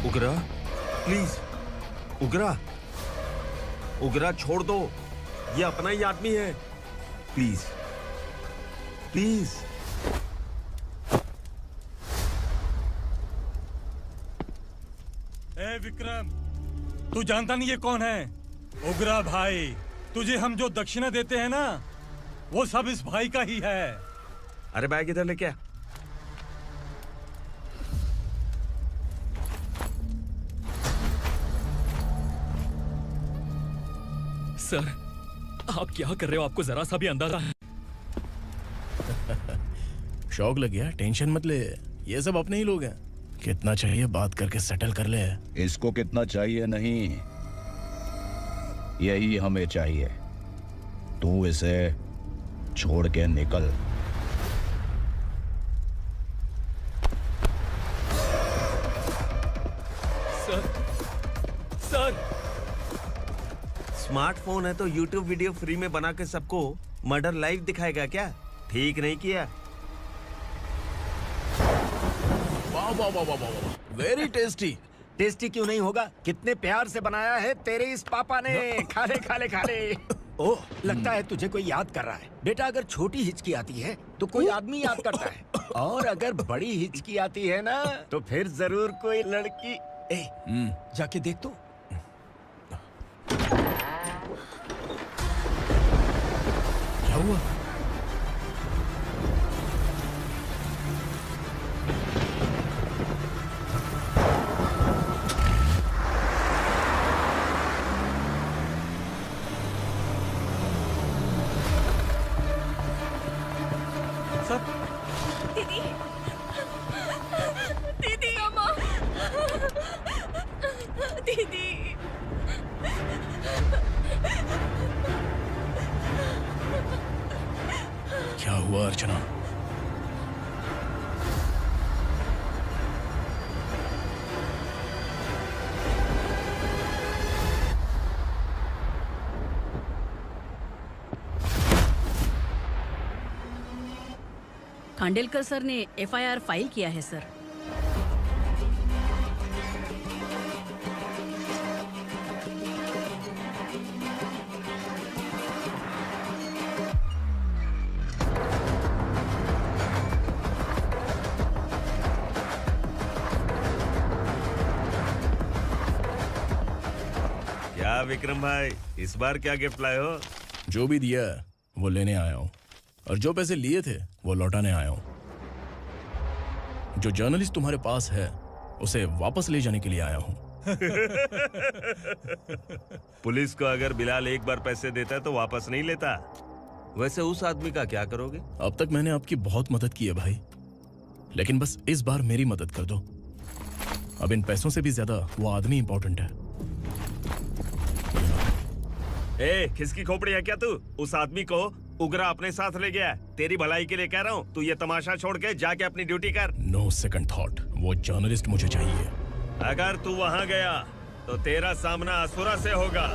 Speaker 8: उगरा प्लीज, उगरा उगरा छोड़ दो, ये अपना ही आदमी है। Please please.
Speaker 4: ए विक्रम, तू जानता नहीं ये कौन है? उगरा भाई। तुझे हम जो दक्षिणा देते हैं ना, वो सब इस भाई का ही है।
Speaker 8: अरे बैग इधर लेके आ।
Speaker 1: सर आप क्या कर रहे हो? आपको जरा सा भी अंदाजा है? शौक लग गया? टेंशन मत ले, ये सब अपने ही लोग हैं। कितना चाहिए बात करके सेटल कर ले।
Speaker 13: इसको कितना चाहिए नहीं, यही हमें चाहिए। तू इसे छोड़ के निकल।
Speaker 1: सर सर
Speaker 8: स्मार्टफोन है तो YouTube वीडियो फ्री में बना के सबको मर्डर लाइव दिखाएगा क्या? ठीक नहीं किया।
Speaker 1: वाह वाह वाह वाह वाह, वेरी टेस्टी।
Speaker 6: टेस्टी क्यों नहीं होगा? कितने प्यार से बनाया है तेरे इस पापा ने। खा ले खा ले खा ले। ओह लगता है तुझे कोई याद कर रहा है। बेटा अगर छोटी हिचकी आती है तो कोई आदमी याद करता है, और अगर बड़ी हिचकी आती है ना तो फिर जरूर कोई लड़की। जाके देख तो।
Speaker 1: क्या हुआ?
Speaker 7: दीदी, दीदी, अम्मा, दीदी।
Speaker 1: क्या हुआ अर्चना?
Speaker 9: खांडेलकर सर ने FIR फाइल किया है सर।
Speaker 8: क्या विक्रम भाई, इस बार क्या गिफ्ट लाए हो?
Speaker 1: जो भी दिया है वो लेने आया हूँ, और जो पैसे लिए थे वो लौटाने आया हूँ। जो जर्नलिस्ट तुम्हारे पास है उसे वापस ले जाने के लिए आया हूँ।
Speaker 8: पुलिस को अगर बिलाल एक बार पैसे देता है तो वापस नहीं लेता। वैसे उस आदमी का क्या करोगे?
Speaker 1: अब तक मैंने आपकी बहुत मदद की है भाई, लेकिन बस इस बार मेरी मदद कर दो। अब इन पैसों से भी ज्यादा वो आदमी इंपॉर्टेंट है।
Speaker 8: ए, खिसकी खोपड़ी है क्या तू? उस आदमी को उगरा अपने साथ ले गया। तेरी भलाई के लिए कह रहा हूँ, तू ये तमाशा छोड़ के जाके अपनी ड्यूटी कर।
Speaker 1: नो सेकंड थॉट, वो जर्नलिस्ट मुझे चाहिए।
Speaker 8: अगर तू वहाँ गया तो तेरा सामना असुरा से होगा।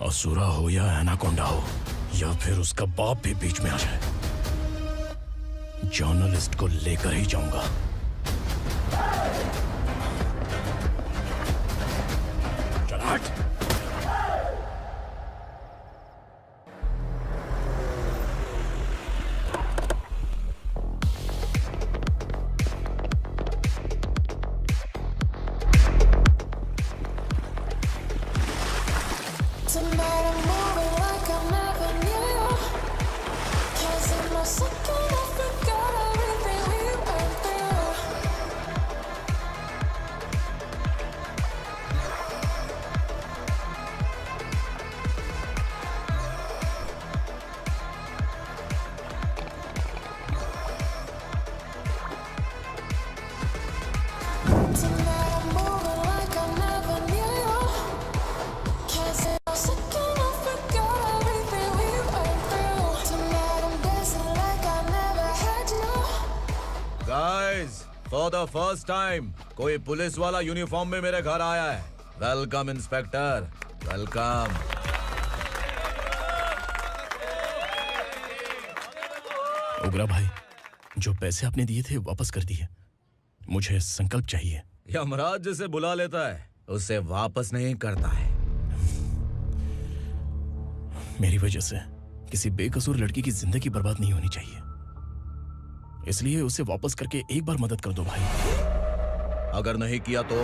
Speaker 1: असुरा हो या एनाकोंडा हो, या फिर उसका बाप भी बीच में आ जाए, जर्नलिस्ट को लेकर ही जाऊंगा। चल हट।
Speaker 13: फॉर द फर्स्ट टाइम कोई पुलिस वाला यूनिफॉर्म में मेरे घर आया है। Welcome inspector, welcome.
Speaker 1: उग्रा भाई, जो पैसे आपने दिए थे वापस कर दिए। मुझे संकल्प चाहिए।
Speaker 13: यमराज जिसे बुला लेता है उसे वापस नहीं करता है।
Speaker 1: मेरी वजह से किसी बेकसूर लड़की की जिंदगी बर्बाद नहीं होनी चाहिए, इसलिए उसे वापस करके एक बार मदद कर दो भाई।
Speaker 13: अगर नहीं किया तो?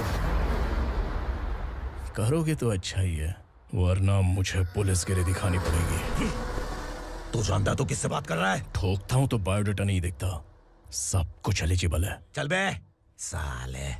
Speaker 1: करोगे तो अच्छा ही है, वरना मुझे पुलिसगिरी दिखानी पड़ेगी।
Speaker 13: तू जानता तो किससे बात कर रहा है?
Speaker 1: ठोकता हूं तो बायोडाटा नहीं दिखता, सब कुछ एलिजिबल है।
Speaker 13: चल बे साले।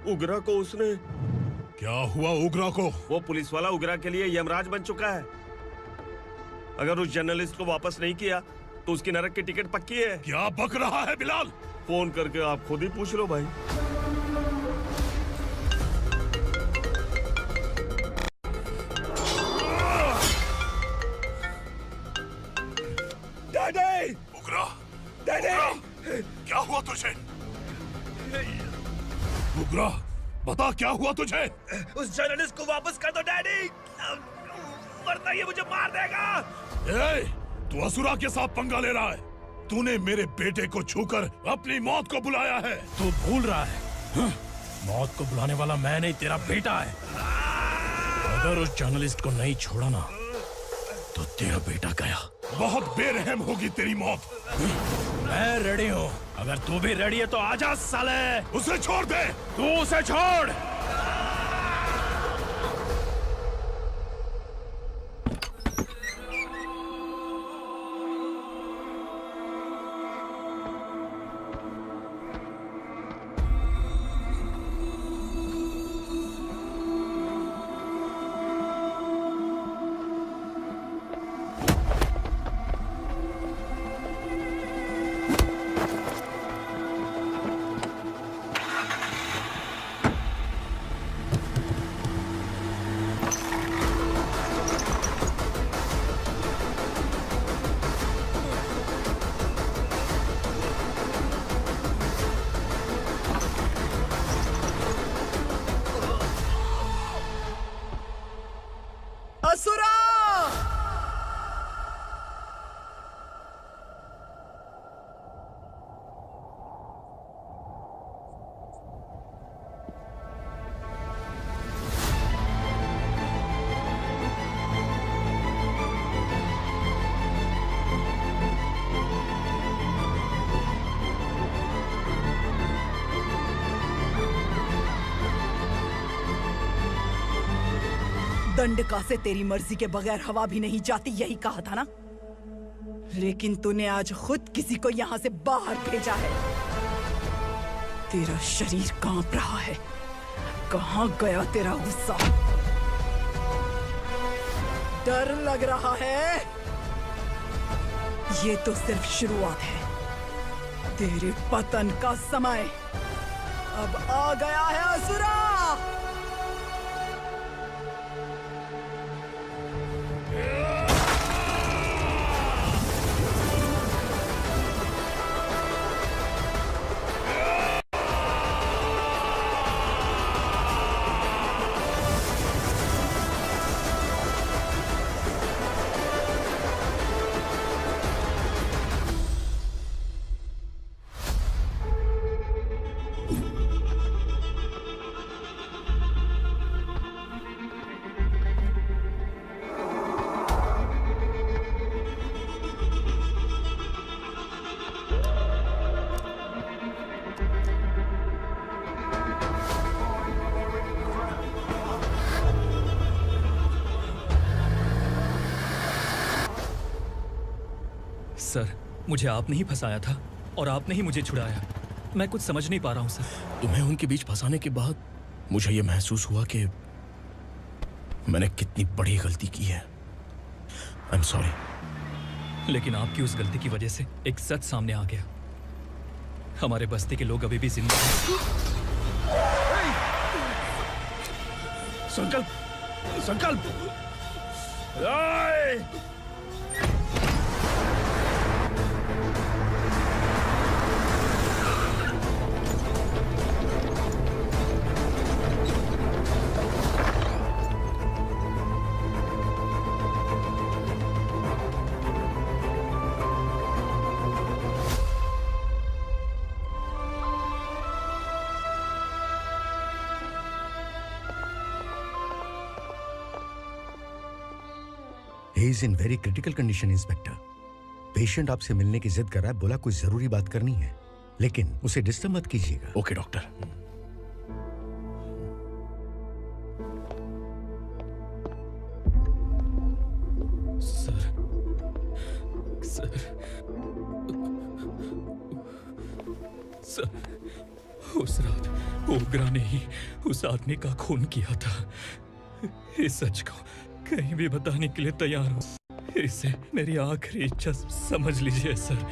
Speaker 8: उग्रा को उसने।
Speaker 3: क्या हुआ उग्रा को?
Speaker 8: वो पुलिस वाला उग्रा के लिए यमराज बन चुका है। अगर उस जर्नलिस्ट को वापस नहीं किया तो उसकी नरक की टिकट पक्की है।
Speaker 3: क्या बक रहा है बिलाल?
Speaker 8: फोन करके आप खुद ही पूछ लो भाई।
Speaker 3: डैडी! उग्रा! डैडी! क्या हुआ तुझे? उग्रा, बता क्या हुआ तुझे?
Speaker 8: उस जर्नलिस्ट को वापस कर दो डैडी, वरना ये मुझे मार देगा।
Speaker 3: ए, तू असुरा के साथ पंगा ले रहा है। तूने मेरे बेटे को छूकर अपनी मौत को बुलाया है।
Speaker 1: तू भूल रहा है, हाँ? मौत को बुलाने वाला मैं नहीं, तेरा बेटा है। अगर उस जर्नलिस्ट को नहीं छोड़ा ना तो तेरा बेटा गया।
Speaker 3: बहुत बेरहम होगी तेरी मौत।
Speaker 1: मैं रेडी हूँ, अगर तू भी रेडी है तो आजा साले।
Speaker 3: उसे छोड़ दे।
Speaker 1: तू उसे छोड़।
Speaker 10: असुरा!
Speaker 9: दंडका से तेरी मर्जी के बगैर हवा भी नहीं जाती, यही कहा था ना? लेकिन तूने आज खुद किसी को यहाँ से बाहर भेजा है। तेरा शरीर कांप रहा है। कहाँ गया तेरा गुस्सा? डर लग रहा है? ये तो सिर्फ शुरुआत है। तेरे पतन का समय अब आ गया है असुरा।
Speaker 14: सर, मुझे आपने ही फंसाया था और आपने ही मुझे छुड़ाया। मैं कुछ समझ नहीं पा रहा हूँ सर।
Speaker 1: तुम्हें उनके बीच फंसाने के बाद मुझे यह महसूस हुआ कि मैंने कितनी बड़ी गलती की है। I am sorry.
Speaker 14: लेकिन आपकी उस गलती की वजह से एक सच सामने आ गया। हमारे बस्ती के लोग अभी भी जिंदा हैं।
Speaker 1: संकल्प, संकल्प!
Speaker 15: He is in very critical condition, inspector. Patient आपसे मिलने की जिद कर रहा है, बोला कोई जरूरी बात करनी है, लेकिन उसे डिस्टर्ब मत कीजिएगा।
Speaker 1: Okay doctor.
Speaker 14: Sir, sir, sir, उस रात ओग्रा ने ही उस आदमी का खून किया था। इस सच को कहीं भी बताने के लिए तैयार हूँ। इसे मेरी आखिरी इच्छा समझ लीजिए सर।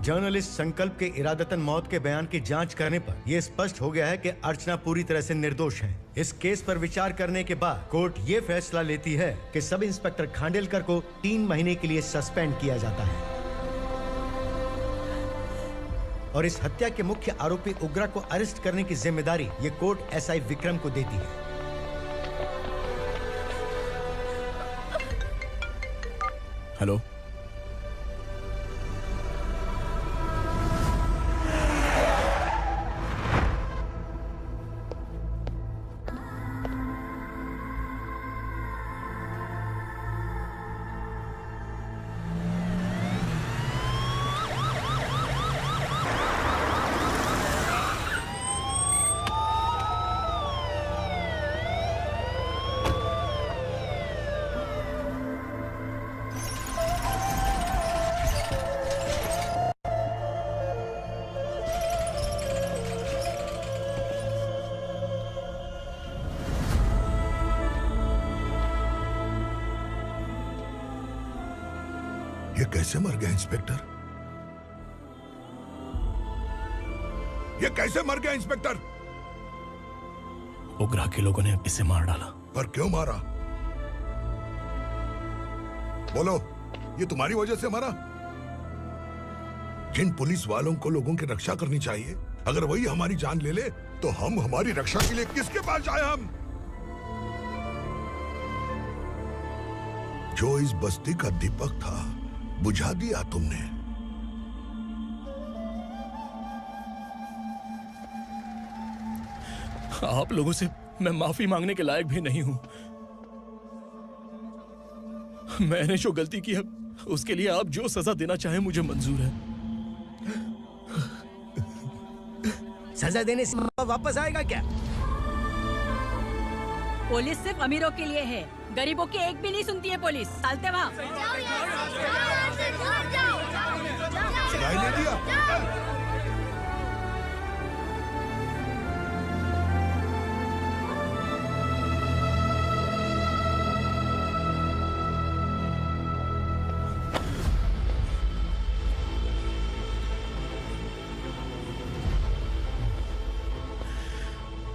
Speaker 15: जर्नलिस्ट संकल्प के इरादतन मौत के बयान की जांच करने पर यह स्पष्ट हो गया है कि अर्चना पूरी तरह से निर्दोष है। इस केस पर विचार करने के बाद कोर्ट ये फैसला लेती है कि सब इंस्पेक्टर खांडेलकर को 3 महीने के लिए सस्पेंड किया जाता है और इस हत्या के मुख्य आरोपी उग्रा को अरेस्ट करने की जिम्मेदारी ये कोर्ट एसआई विक्रम को देती है।
Speaker 1: हेलो,
Speaker 3: ये कैसे मर गया इंस्पेक्टर? ये कैसे मर गया इंस्पेक्टर?
Speaker 1: उग्रा के लोगों ने इसे मार डाला।
Speaker 3: पर क्यों मारा? बोलो, ये तुम्हारी वजह से मरा? जिन पुलिस वालों को लोगों की रक्षा करनी चाहिए, अगर वही हमारी जान ले ले तो हम हमारी रक्षा के लिए किसके पास जाए? हम जो इस बस्ती का दीपक था बुझा दिया तुमने।
Speaker 1: आप लोगों से मैं माफी मांगने के लायक भी नहीं हूं। मैंने जो गलती की है उसके लिए आप जो सजा देना चाहें मुझे मंजूर है।
Speaker 15: सजा देने से वापस आएगा क्या?
Speaker 9: पुलिस सिर्फ अमीरों के लिए है, गरीबों की एक भी नहीं सुनती है पुलिस। चलते वहाँ।
Speaker 3: सुनाई नहीं दिया?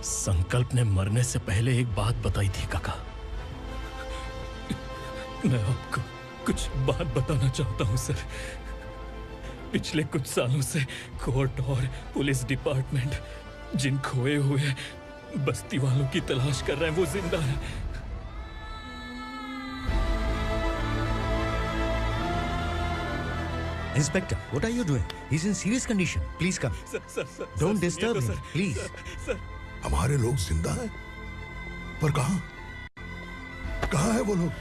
Speaker 1: संकल्प ने मरने से पहले एक बात बताई थी काका। मैं आपको कुछ बात बताना चाहता हूं सर। पिछले कुछ सालों से कोर्ट और पुलिस डिपार्टमेंट जिन खोए हुए बस्ती वालों की तलाश कर रहे हैं वो जिंदा है।
Speaker 15: Inspector, what are you doing? He's in serious condition. Please come.
Speaker 1: Sir,
Speaker 15: Don't disturb him, please.
Speaker 1: Sir,
Speaker 3: हमारे लोग जिंदा हैं? पर कहां? कहां है वो लोग?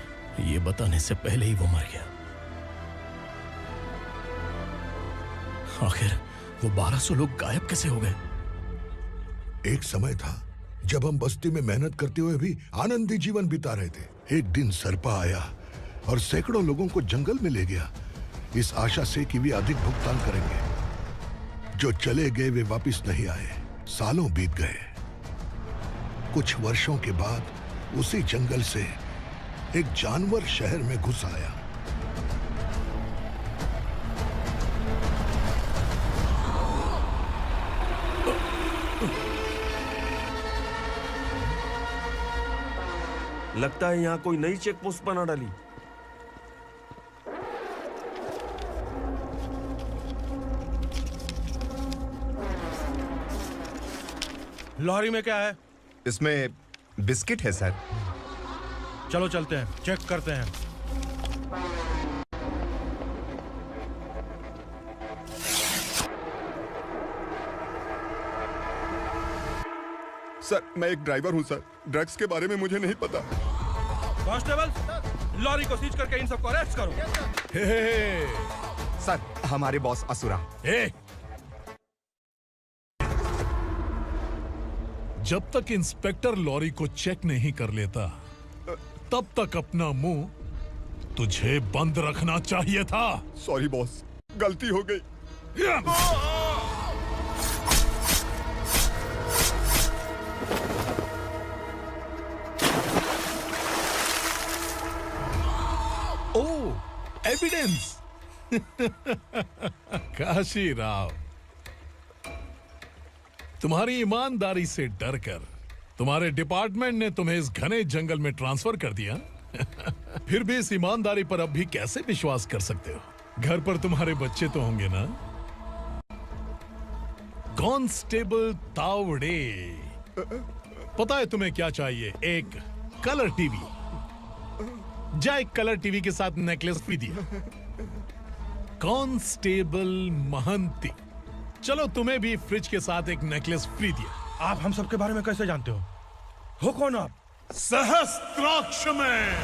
Speaker 1: ये बताने से पहले ही वो मर गया। आखिर वो 1200 लोग गायब कैसे हो गए?
Speaker 3: एक समय था जब हम बस्ती में मेहनत करते हुए भी आनंदी जीवन बिता रहे थे। एक दिन सरपा आया और सैकड़ों लोगों को जंगल में ले गया, इस आशा से कि वे अधिक भुगतान करेंगे। जो चले गए वे वापस नहीं आए। सालों बीत गए। कुछ वर्षों के बाद उसी जंगल से एक जानवर शहर में घुस आया।
Speaker 8: लगता है यहाँ कोई नई चेक पोस्ट बना डाली।
Speaker 4: लॉरी में क्या है?
Speaker 2: इसमें बिस्किट है सर।
Speaker 4: चलो चलते हैं, चेक करते हैं।
Speaker 3: सर, मैं एक ड्राइवर हूं सर। ड्रग्स के बारे में मुझे नहीं पता।
Speaker 4: कांस्टेबल, लॉरी को सीज करके इन सबको अरेस्ट करो।
Speaker 2: सर, हमारे बॉस असुरा।
Speaker 3: जब तक इंस्पेक्टर लॉरी को चेक नहीं कर लेता तब तक अपना मुंह तुझे बंद रखना चाहिए था। सॉरी बॉस, गलती हो गई।
Speaker 16: ओह, एविडेंस। काशी राव, तुम्हारी ईमानदारी से डरकर तुम्हारे डिपार्टमेंट ने तुम्हें इस घने जंगल में ट्रांसफर कर दिया। फिर भी इस ईमानदारी पर अब भी कैसे विश्वास कर सकते हो? घर पर तुम्हारे बच्चे तो होंगे ना? कांस्टेबल तावड़े, पता है तुम्हें क्या चाहिए? एक कलर टीवी। जा एक कलर टीवी के साथ नेकलेस भी दिया। कांस्टेबल महंती, चलो तुम्हें भी फ्रिज के साथ एक नेकलेस फ्री दिया।
Speaker 1: आप हम सबके बारे में कैसे जानते हो कौन आप?
Speaker 16: सहस्त्राक्ष में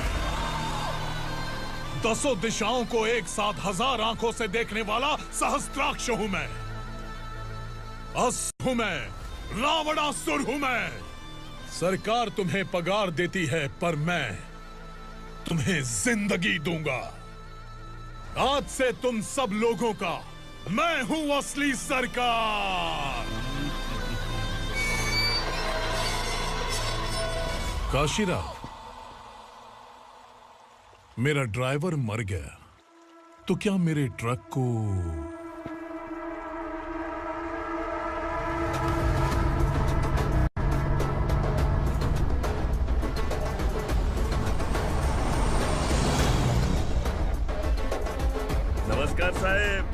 Speaker 16: 10 दिशाओं को एक साथ 1000 आंखों से देखने वाला सहस्त्राक्ष हूं मैं। असुर हूं मैं, रावणासुर हूं मैं। सरकार तुम्हें पगार देती है, पर मैं तुम्हें जिंदगी दूंगा। आज से तुम सब लोगों का मैं हूं असली सरकार। काशीराव, मेरा ड्राइवर मर गया, तो क्या मेरे ट्रक को
Speaker 17: नमस्कार साहेब।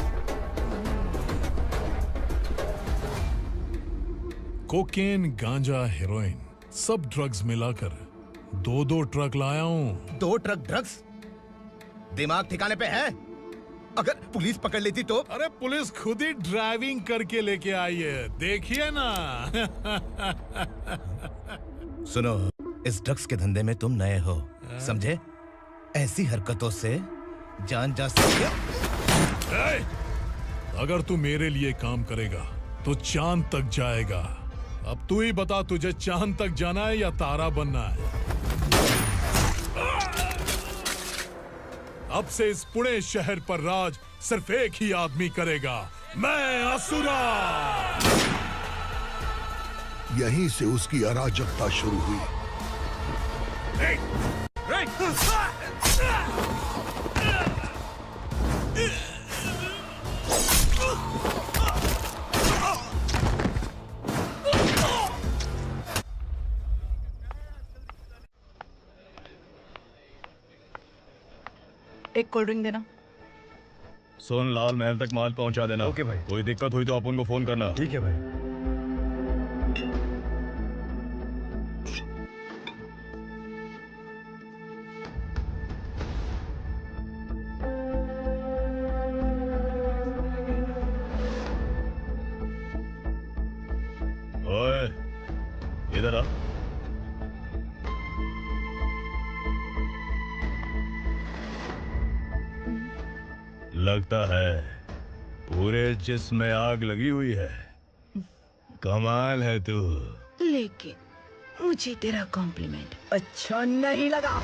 Speaker 16: कोकेन, गांजा, हेरोइन, सब ड्रग्स मिलाकर 2 ट्रक लाया हूं।
Speaker 2: 2 ट्रक ड्रग्स? दिमाग ठिकाने पे है? अगर पुलिस पकड़ लेती तो?
Speaker 16: अरे पुलिस खुद ही ड्राइविंग करके लेके आई है, देखिए ना।
Speaker 2: सुनो, इस ड्रग्स के धंधे में तुम नए हो, समझे? ऐसी हरकतों से जान जा सकती है।
Speaker 16: अगर तू मेरे लिए काम करेगा तो चांद तक जाएगा। अब तू ही बता, तुझे चांद तक जाना है या तारा बनना है? अब से इस पुणे शहर पर राज सिर्फ एक ही आदमी करेगा, मैं असुरा।
Speaker 3: यहीं से उसकी अराजकता शुरू हुई।
Speaker 9: एक कोल्ड ड्रिंक देना।
Speaker 5: सोनलाल महल तक माल पहुंचा देना।
Speaker 15: ओके भाई।
Speaker 5: कोई दिक्कत हुई तो अपन को फोन करना।
Speaker 15: ठीक है भाई।
Speaker 5: ओए, इधर आ। लगता है पूरे जिस्म में आग लगी हुई है। कमाल है तू।
Speaker 9: लेकिन मुझे तेरा कॉम्प्लीमेंट अच्छा नहीं लगा।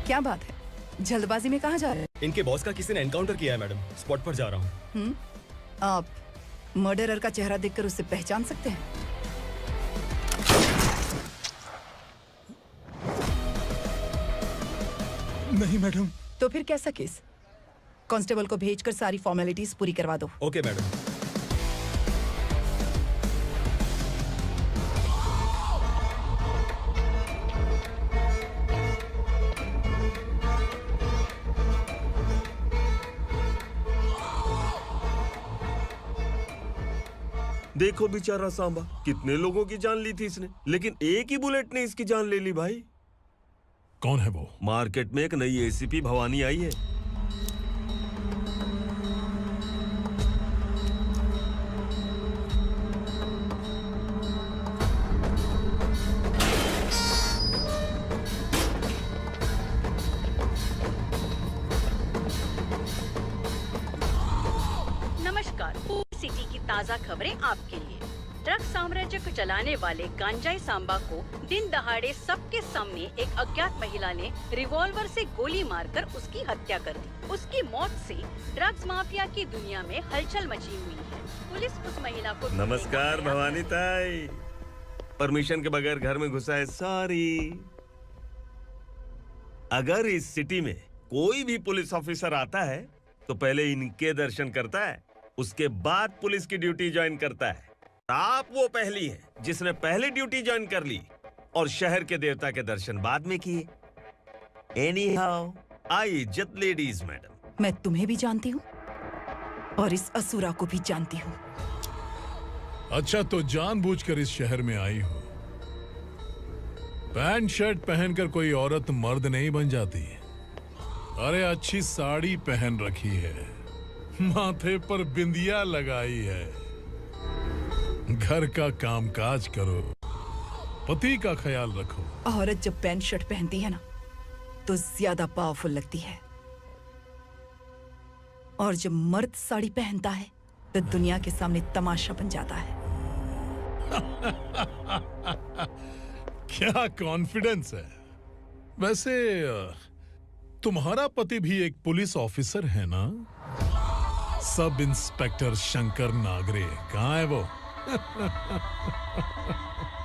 Speaker 9: क्या बात है, जल्दबाजी में कहाँ जा रहे हैं?
Speaker 5: इनके बॉस का किसी ने एनकाउंटर किया है मैडम, स्पॉट पर जा रहा हूँ।
Speaker 9: आप मर्डरर का चेहरा देखकर उसे पहचान सकते हैं?
Speaker 5: नहीं मैडम।
Speaker 9: तो फिर कैसा केस? कांस्टेबल को भेजकर सारी फॉर्मेलिटीज पूरी करवा दो।
Speaker 5: Okay madam.
Speaker 17: देखो बेचारा सांबा, कितने लोगों की जान ली थी इसने, लेकिन एक ही बुलेट ने इसकी जान ले ली भाई।
Speaker 16: कौन है वो?
Speaker 17: मार्केट में एक नई एसीपी भवानी आई है।
Speaker 18: सिटी की ताज़ा खबरें आपके लिए। ड्रग साम्राज्य को चलाने वाले गांजाई सांबा को दिन दहाड़े सबके सामने एक अज्ञात महिला ने रिवॉल्वर से गोली मारकर उसकी हत्या कर दी। उसकी मौत से ड्रग्स माफिया की दुनिया में हलचल मची हुई है। पुलिस उस महिला को
Speaker 17: नमस्कार भवानी ताई, परमिशन के बगैर घर में घुसा है, सॉरी। अगर इस सिटी में कोई भी पुलिस ऑफिसर आता है तो पहले इनके दर्शन करता है, उसके बाद पुलिस की ड्यूटी ज्वाइन करता है। आप वो पहली हैं जिसने पहले ड्यूटी ज्वाइन कर ली और शहर के देवता के दर्शन बाद में किए। एनीहाउ, आई इज्जत लेडीज मैडम।
Speaker 9: मैं तुम्हें भी जानती हूँ और इस असुरा को भी जानती हूँ।
Speaker 16: अच्छा, तो जानबूझकर इस शहर में आई हो। पैंट शर्ट पहनकर कोई औरत मर्द नहीं बन जाती। अरे अच्छी साड़ी पहन रखी है, माथे पर बिंदिया लगाई है, घर का कामकाज करो, पति का ख्याल रखो।
Speaker 9: औरत जब पैंट शर्ट पहनती है ना तो ज्यादा पावरफुल लगती है, और जब मर्द साड़ी पहनता है तो दुनिया के सामने तमाशा बन जाता है।
Speaker 16: क्या कॉन्फिडेंस है। वैसे तुम्हारा पति भी एक पुलिस ऑफिसर है ना? सब इंस्पेक्टर शंकर नागरे कहाँ है वो?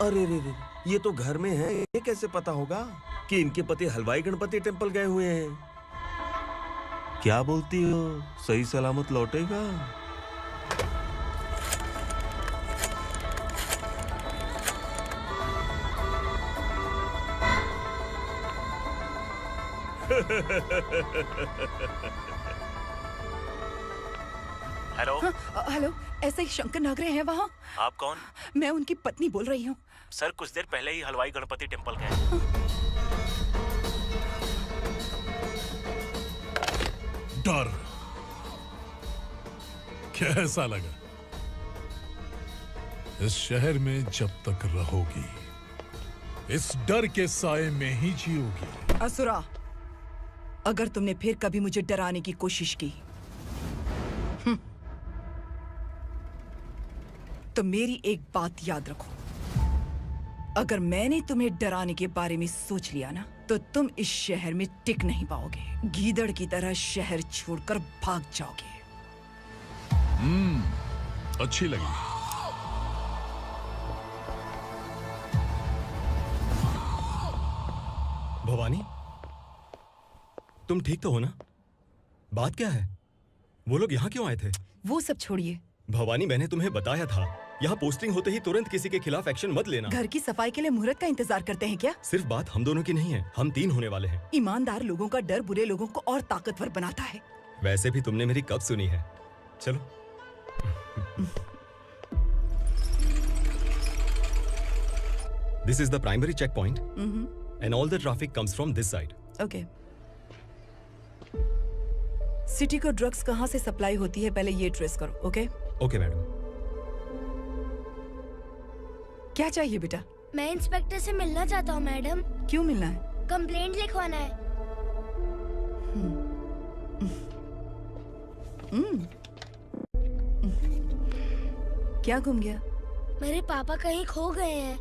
Speaker 17: अरे रे रे, ये तो घर में है, ये कैसे पता होगा कि इनके पति हलवाई गणपति टेम्पल गए हुए हैं? क्या बोलती हो, सही सलामत लौटेगा?
Speaker 19: हेलो।
Speaker 9: हेलो, ऐसे ही शंकर नागरे हैं वहाँ?
Speaker 19: आप कौन?
Speaker 9: मैं उनकी पत्नी बोल रही हूँ।
Speaker 19: सर कुछ देर पहले ही हलवाई गणपति टेम्पल गए।
Speaker 16: डर कैसा लगा? इस शहर में जब तक रहोगी इस डर के साए में ही जियोगी।
Speaker 9: असुरा, अगर तुमने फिर कभी मुझे डराने की कोशिश की तो मेरी एक बात याद रखो, अगर मैंने तुम्हें डराने के बारे में सोच लिया ना तो तुम इस शहर में टिक नहीं पाओगे। गीदड़ की तरह शहर छोड़कर भाग जाओगे।
Speaker 16: अच्छी लगी।
Speaker 5: भवानी, तुम ठीक तो हो ना? बात क्या है? वो लोग यहाँ क्यों आए थे?
Speaker 9: वो सब छोड़िए।
Speaker 5: भवानी, मैंने तुम्हें बताया था यहाँ पोस्टिंग होते ही तुरंत किसी के खिलाफ एक्शन मत लेना।
Speaker 9: घर की सफाई के लिए मुहूर्त का इंतजार करते हैं क्या?
Speaker 5: सिर्फ बात हम दोनों की नहीं है, हम 3 होने वाले हैं।
Speaker 9: ईमानदार लोगों का डर बुरे लोगों को और ताकतवर बनाता है।
Speaker 5: वैसे भी तुमने मेरी कब सुनी है। चलो। This is the primary check point and all the traffic comes from this side.
Speaker 9: Okay. City को ड्रग्स कहाँ से सप्लाई होती है पहले ये ट्रेस करो। ओके?
Speaker 5: Okay madam.
Speaker 9: क्या चाहिए बेटा?
Speaker 12: मैं इंस्पेक्टर से मिलना चाहता हूँ मैडम।
Speaker 9: क्यों मिलना है?
Speaker 12: कंप्लेंट लिखवाना है।
Speaker 9: क्या गुम गया?
Speaker 12: मेरे पापा कहीं खो गए हैं।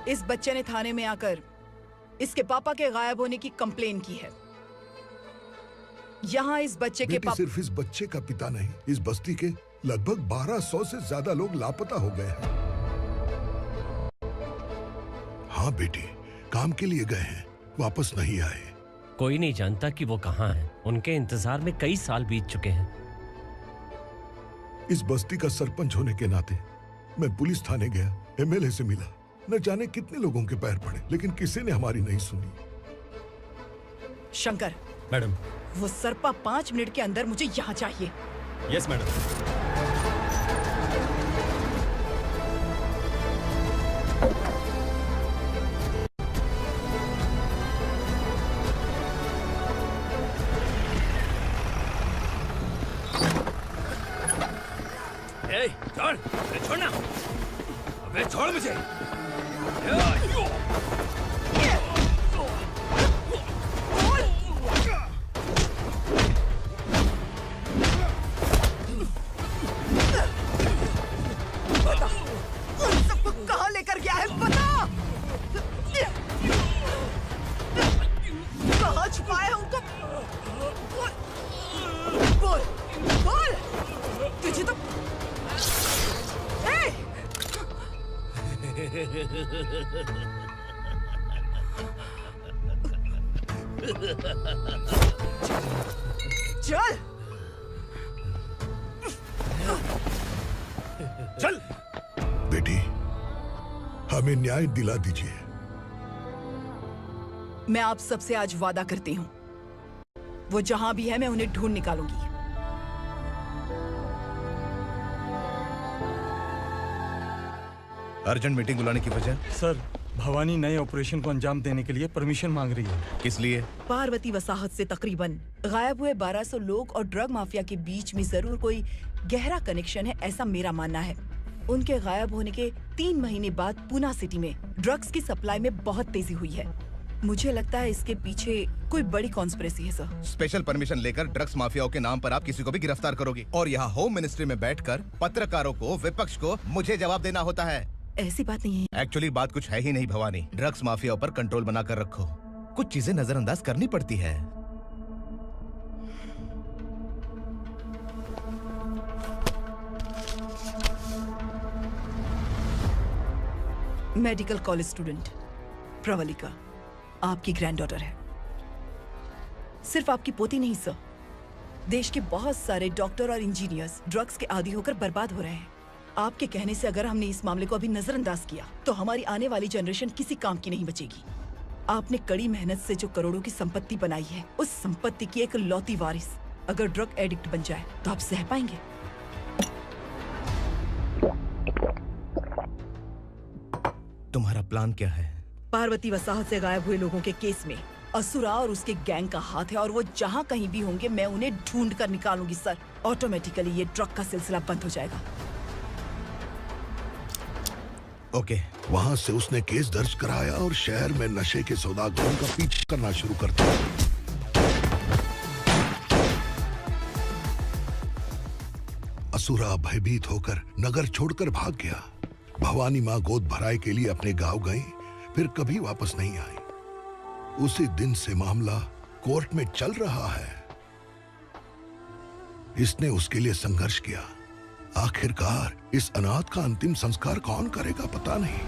Speaker 9: इस बच्चे ने थाने में आकर इसके पापा के गायब होने की कंप्लेन की है। यहाँ इस बच्चे के पापा
Speaker 3: सिर्फ इस बच्चे का पिता नहीं, इस बस्ती के लगभग 1200 से ज्यादा लोग लापता हो गए हैं। हाँ बेटी, काम के लिए गए हैं, वापस नहीं आए।
Speaker 10: कोई नहीं जानता कि वो कहाँ हैं। उनके इंतजार में कई साल बीत चुके हैं।
Speaker 3: इस बस्ती का सरपंच होने के नाते मैं पुलिस थाने गया, एमएलए से मिला, न जाने कितने लोगों के पैर पड़े, लेकिन किसी ने हमारी नहीं सुनी।
Speaker 9: शंकर,
Speaker 10: मैडम।
Speaker 9: वो सरपा 5 मिनट के अंदर मुझे यहाँ चाहिए।
Speaker 10: Yes madam.
Speaker 1: छोड़, छोड़ना, अबे छोड़ मुझे।
Speaker 9: बता, उन सबको कहाँ लेकर गया है, बता। कहाँ छुपाया है उनको? बोल, बोल, तुझे तो चल
Speaker 3: चल बेटी, हमें न्याय दिला दीजिए।
Speaker 9: मैं आप सबसे आज वादा करती हूँ, वो जहां भी है मैं उन्हें ढूंढ निकालूंगी।
Speaker 2: अर्जेंट मीटिंग बुलाने की वजह?
Speaker 4: सर, भवानी नए ऑपरेशन को अंजाम देने के लिए परमिशन मांग रही है।
Speaker 2: किस लिए?
Speaker 9: पार्वती वसाहत से तकरीबन गायब हुए 1200 लोग और ड्रग माफिया के बीच में जरूर कोई गहरा कनेक्शन है, ऐसा मेरा मानना है। उनके गायब होने के 3 महीने बाद पूना सिटी में ड्रग्स की सप्लाई में बहुत तेजी हुई है। मुझे लगता है इसके पीछे कोई बड़ी कॉन्स्पिरेसी है सर।
Speaker 2: स्पेशल परमिशन लेकर ड्रग्स माफियाओं के नाम पर आप किसी को भी गिरफ्तार करोगे और यहाँ होम मिनिस्ट्री में बैठकर पत्रकारों को, विपक्ष को मुझे जवाब देना होता है।
Speaker 9: ऐसी बात नहीं है।
Speaker 2: एक्चुअली बात कुछ है ही नहीं भवानी। ड्रग्स माफिया पर कंट्रोल बनाकर रखो, कुछ चीजें नजरअंदाज करनी पड़ती है।
Speaker 9: मेडिकल कॉलेज स्टूडेंट प्रवलिका आपकी ग्रैंडडॉटर है। सिर्फ आपकी पोती नहीं सर, देश के बहुत सारे डॉक्टर और इंजीनियर्स ड्रग्स के आदी होकर बर्बाद हो रहे हैं। आपके कहने से अगर हमने इस मामले को अभी नजरअंदाज किया तो हमारी आने वाली जनरेशन किसी काम की नहीं बचेगी। आपने कड़ी मेहनत से जो करोड़ों की संपत्ति बनाई है, उस संपत्ति की एक लौती वारिस अगर ड्रग एडिक्ट बन जाए तो आप सह पाएंगे?
Speaker 2: तुम्हारा प्लान क्या है?
Speaker 9: पार्वती वसाहत से गायब हुए लोगों के केस में असुरा और उसके गैंग का हाथ है और वो जहाँ कहीं भी होंगे मैं उन्हें ढूंढ कर निकालूंगी सर। ऑटोमेटिकली ये ड्रग का सिलसिला बंद हो जाएगा।
Speaker 2: ओके।
Speaker 3: वहाँ से उसने केस दर्ज कराया और शहर में नशे के सौदागरों का पीछा करना शुरू कर दिया। असुरा भयभीत होकर नगर छोड़कर भाग गया। भवानी माँ गोद भराई के लिए अपने गांव गई, फिर कभी वापस नहीं आई। उसी दिन से मामला कोर्ट में चल रहा है। इसने उसके लिए संघर्ष किया। आखिरकार इस अनाथ का अंतिम संस्कार कौन करेगा पता नहीं।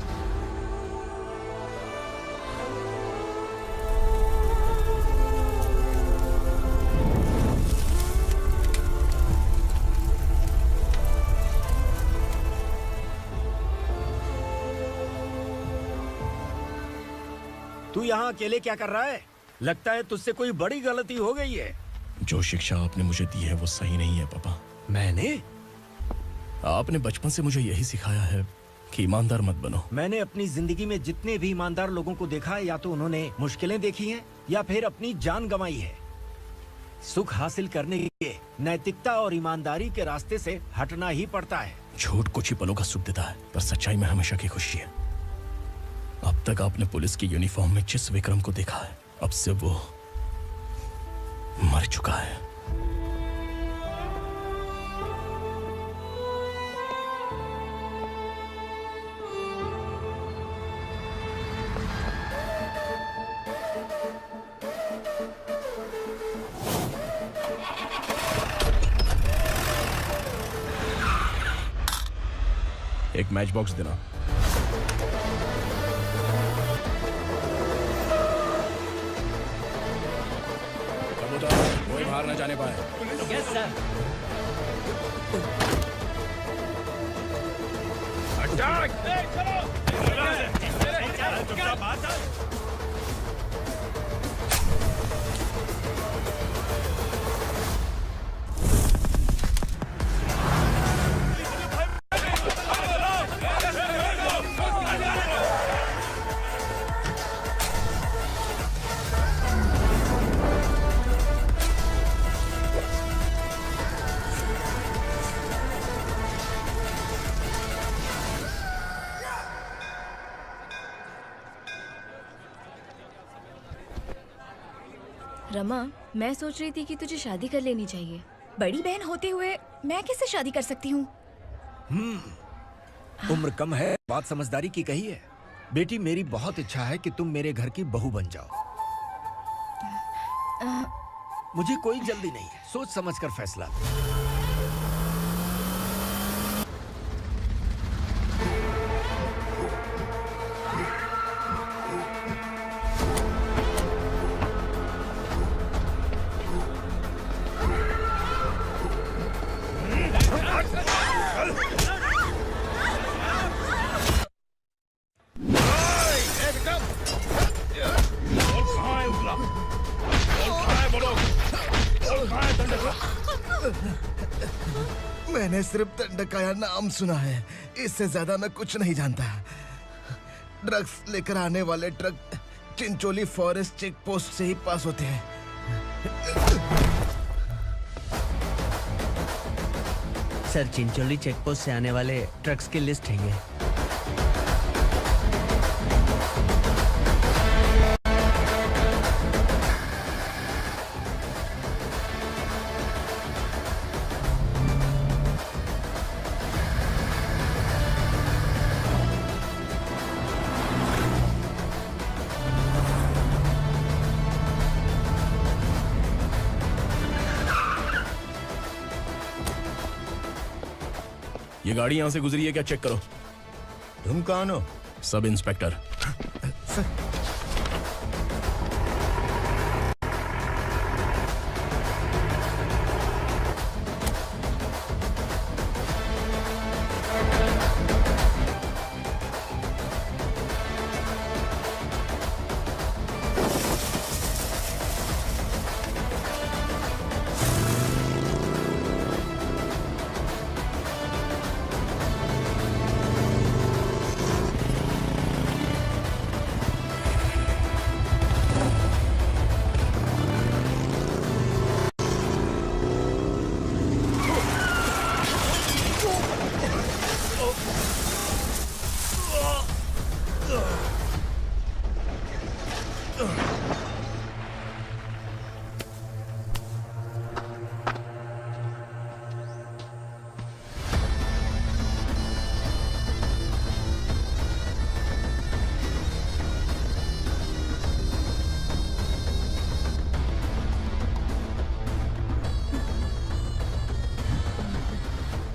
Speaker 6: तू यहाँ अकेले क्या कर रहा है? लगता है तुझसे कोई बड़ी गलती हो गई है।
Speaker 1: जो शिक्षा आपने मुझे दी है वो सही नहीं है पापा।
Speaker 6: मैंने?
Speaker 1: आपने बचपन से मुझे यही सिखाया है कि ईमानदार मत बनो।
Speaker 6: मैंने अपनी जिंदगी में जितने भी ईमानदार लोगों को देखा है, या तो उन्होंने मुश्किलें देखी हैं या फिर अपनी जान गंवाई है। सुख हासिल करने के लिए नैतिकता और ईमानदारी के रास्ते से हटना ही पड़ता है।
Speaker 1: झूठ कुछ ही पलों का सुख देता है, पर सच्चाई में हमेशा की खुशी है। अब तक आपने पुलिस की यूनिफॉर्म में जिस विक्रम को देखा है, अब से वो मर चुका है। एक मैच बॉक्स देना। कबूतर, कोई बाहर न जाने पाए।
Speaker 10: Yes sir.
Speaker 7: रमा, मैं सोच रही थी कि तुझे शादी कर लेनी चाहिए।
Speaker 9: बड़ी बहन होते हुए मैं कैसे शादी कर सकती हूँ?
Speaker 6: उम्र कम है, बात समझदारी की कही है। बेटी, मेरी बहुत इच्छा है कि तुम मेरे घर की बहू बन जाओ। मुझे कोई जल्दी नहीं है, सोच समझ कर फैसला।
Speaker 2: मैंने सिर्फ दंडकाया नाम सुना है, इससे ज्यादा मैं कुछ नहीं जानता। ड्रग्स लेकर आने वाले truck Chincholi forest check post से ही पास होते हैं।
Speaker 10: सर, चिंचोली चेक पोस्ट से आने वाले ट्रक्स की लिस्ट है ये।
Speaker 1: ये गाड़ी यहाँ से गुजरी है क्या, चेक करो।
Speaker 15: तुम कौन हो?
Speaker 1: Sub inspector.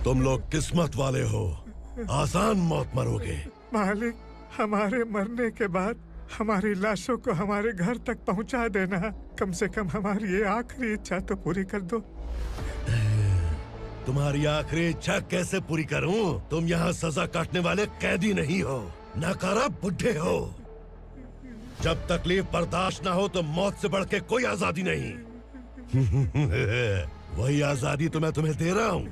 Speaker 3: तुम लोग किस्मत वाले हो, आसान मौत मरोगे।
Speaker 20: मालिक, हमारे मरने के बाद हमारी लाशों को हमारे घर तक पहुंचा देना। कम से कम हमारी ये आखिरी इच्छा तो पूरी कर दो।
Speaker 3: तुम्हारी आखिरी इच्छा कैसे पूरी करूं? तुम यहाँ सजा काटने वाले कैदी नहीं हो, नकारा बुढ़े हो। जब तकलीफ बर्दाश्त ना हो तो मौत से बढ़ के कोई आजादी नहीं। वही आजादी तो मैं तुम्हें दे रहा हूँ।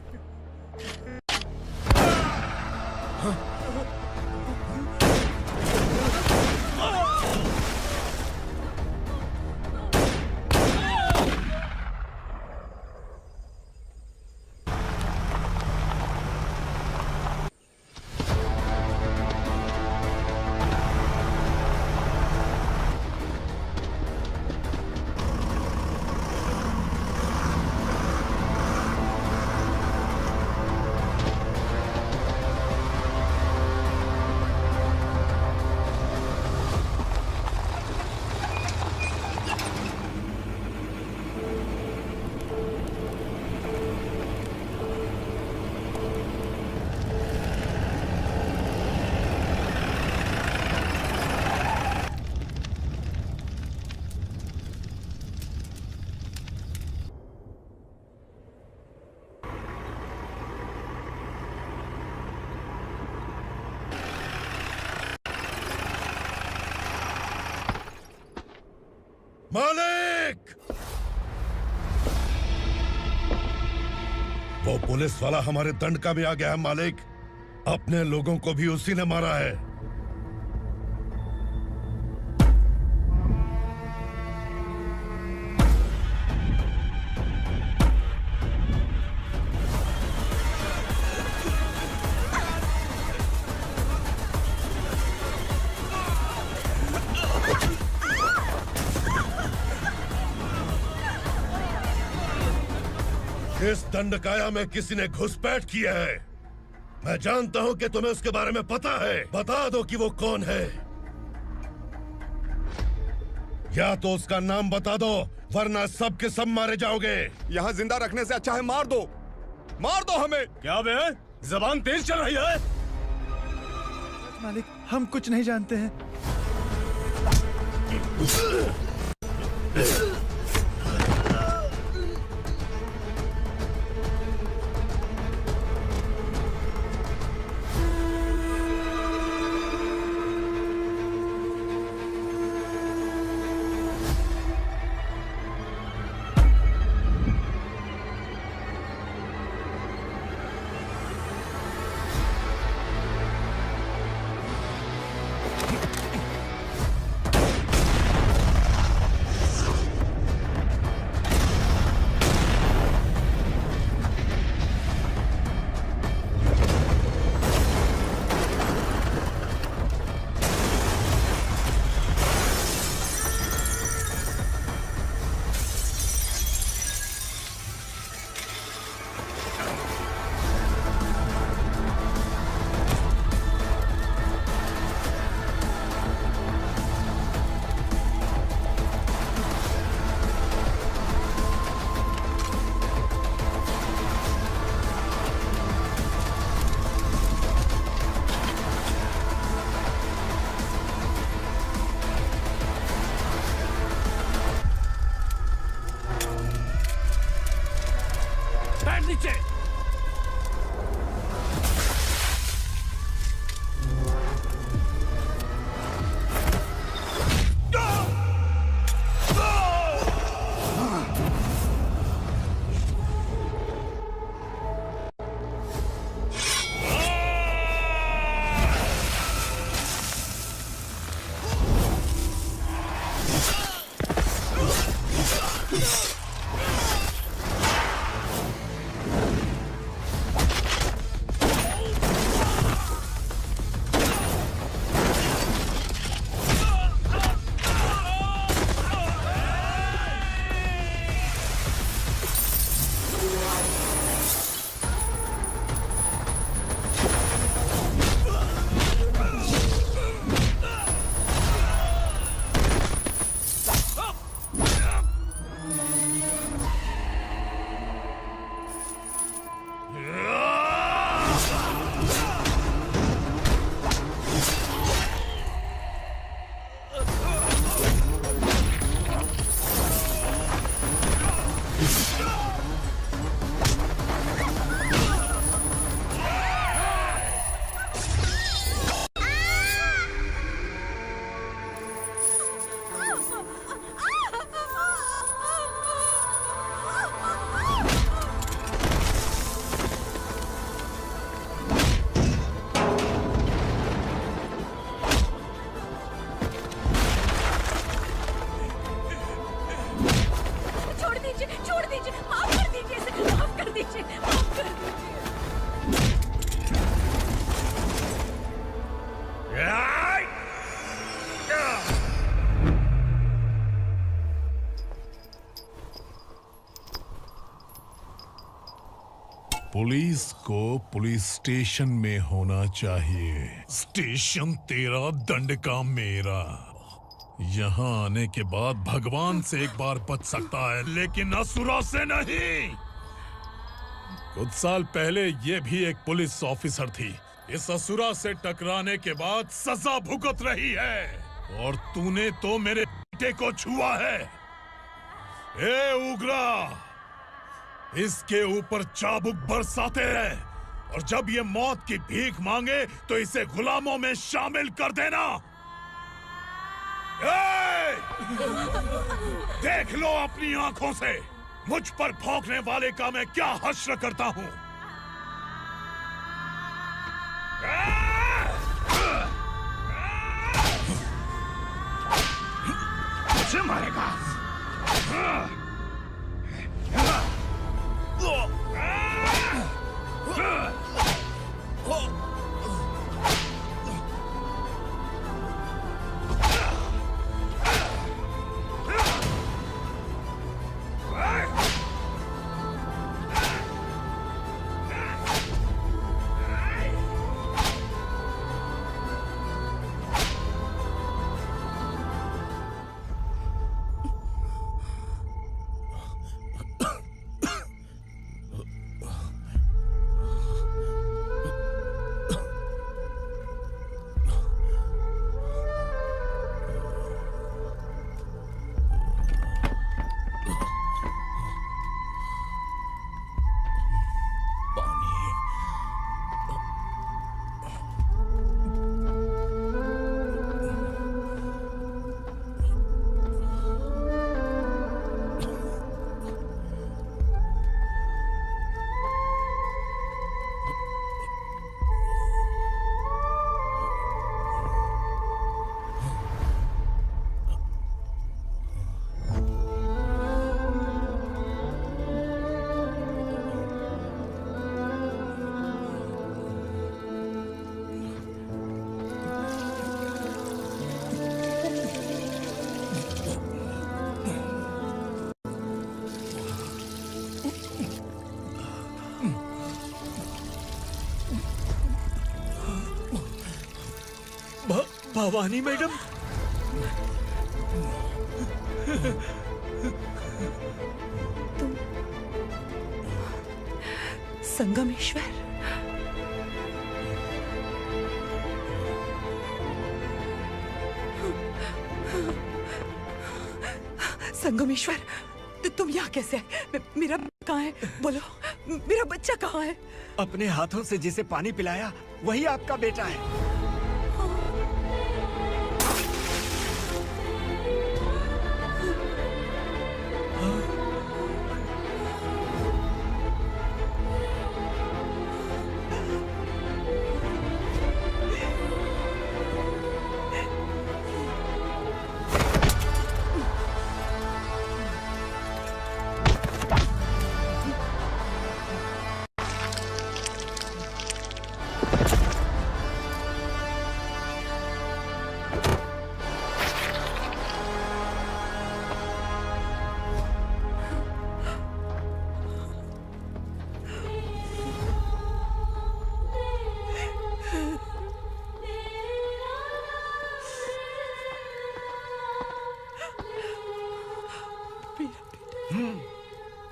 Speaker 3: मालिक! वो पुलिस वाला हमारे दंडका में आ गया है मालिक। अपने लोगों को भी उसी ने मारा है। इस दंडकाया में किसी ने घुसपैठ किया है। मैं जानता हूं कि तुम्हें उसके बारे में पता है। बता दो कि वो कौन है। या तो उसका नाम बता दो, वरना सब के सब मारे जाओगे।
Speaker 5: यहाँ जिंदा रखने से अच्छा है मार दो हमें। क्या बे? जबान तेज चल रही है।
Speaker 20: मालिक, हम कुछ नहीं जानते हैं।
Speaker 1: नीचे।
Speaker 16: पुलिस को पुलिस स्टेशन में होना चाहिए। स्टेशन तेरा, दंड का मेरा। यहाँ आने के बाद भगवान से एक बार बच सकता है, लेकिन असुरा से नहीं। कुछ साल पहले ये भी एक पुलिस ऑफिसर थी। इस असुरा से टकराने के बाद सजा भुगत रही है, और तूने तो मेरे बेटे को छुआ है। ए उग्रा, इसके ऊपर चाबुक बरसाते हैं, और जब ये मौत की भीख मांगे तो इसे गुलामों में शामिल कर देना। देख लो अपनी आंखों से मुझ पर भौंकने वाले का मैं क्या हश्र करता हूँ। मुझे मारेगा।
Speaker 6: भवानी मैडम,
Speaker 9: तुम संगमेश्वर, संगमेश्वर, तुम यहाँ कैसे आए? मेरा कहाँ है? बोलो, मेरा बच्चा कहाँ है?
Speaker 6: अपने हाथों से जिसे पानी पिलाया वही आपका बेटा है।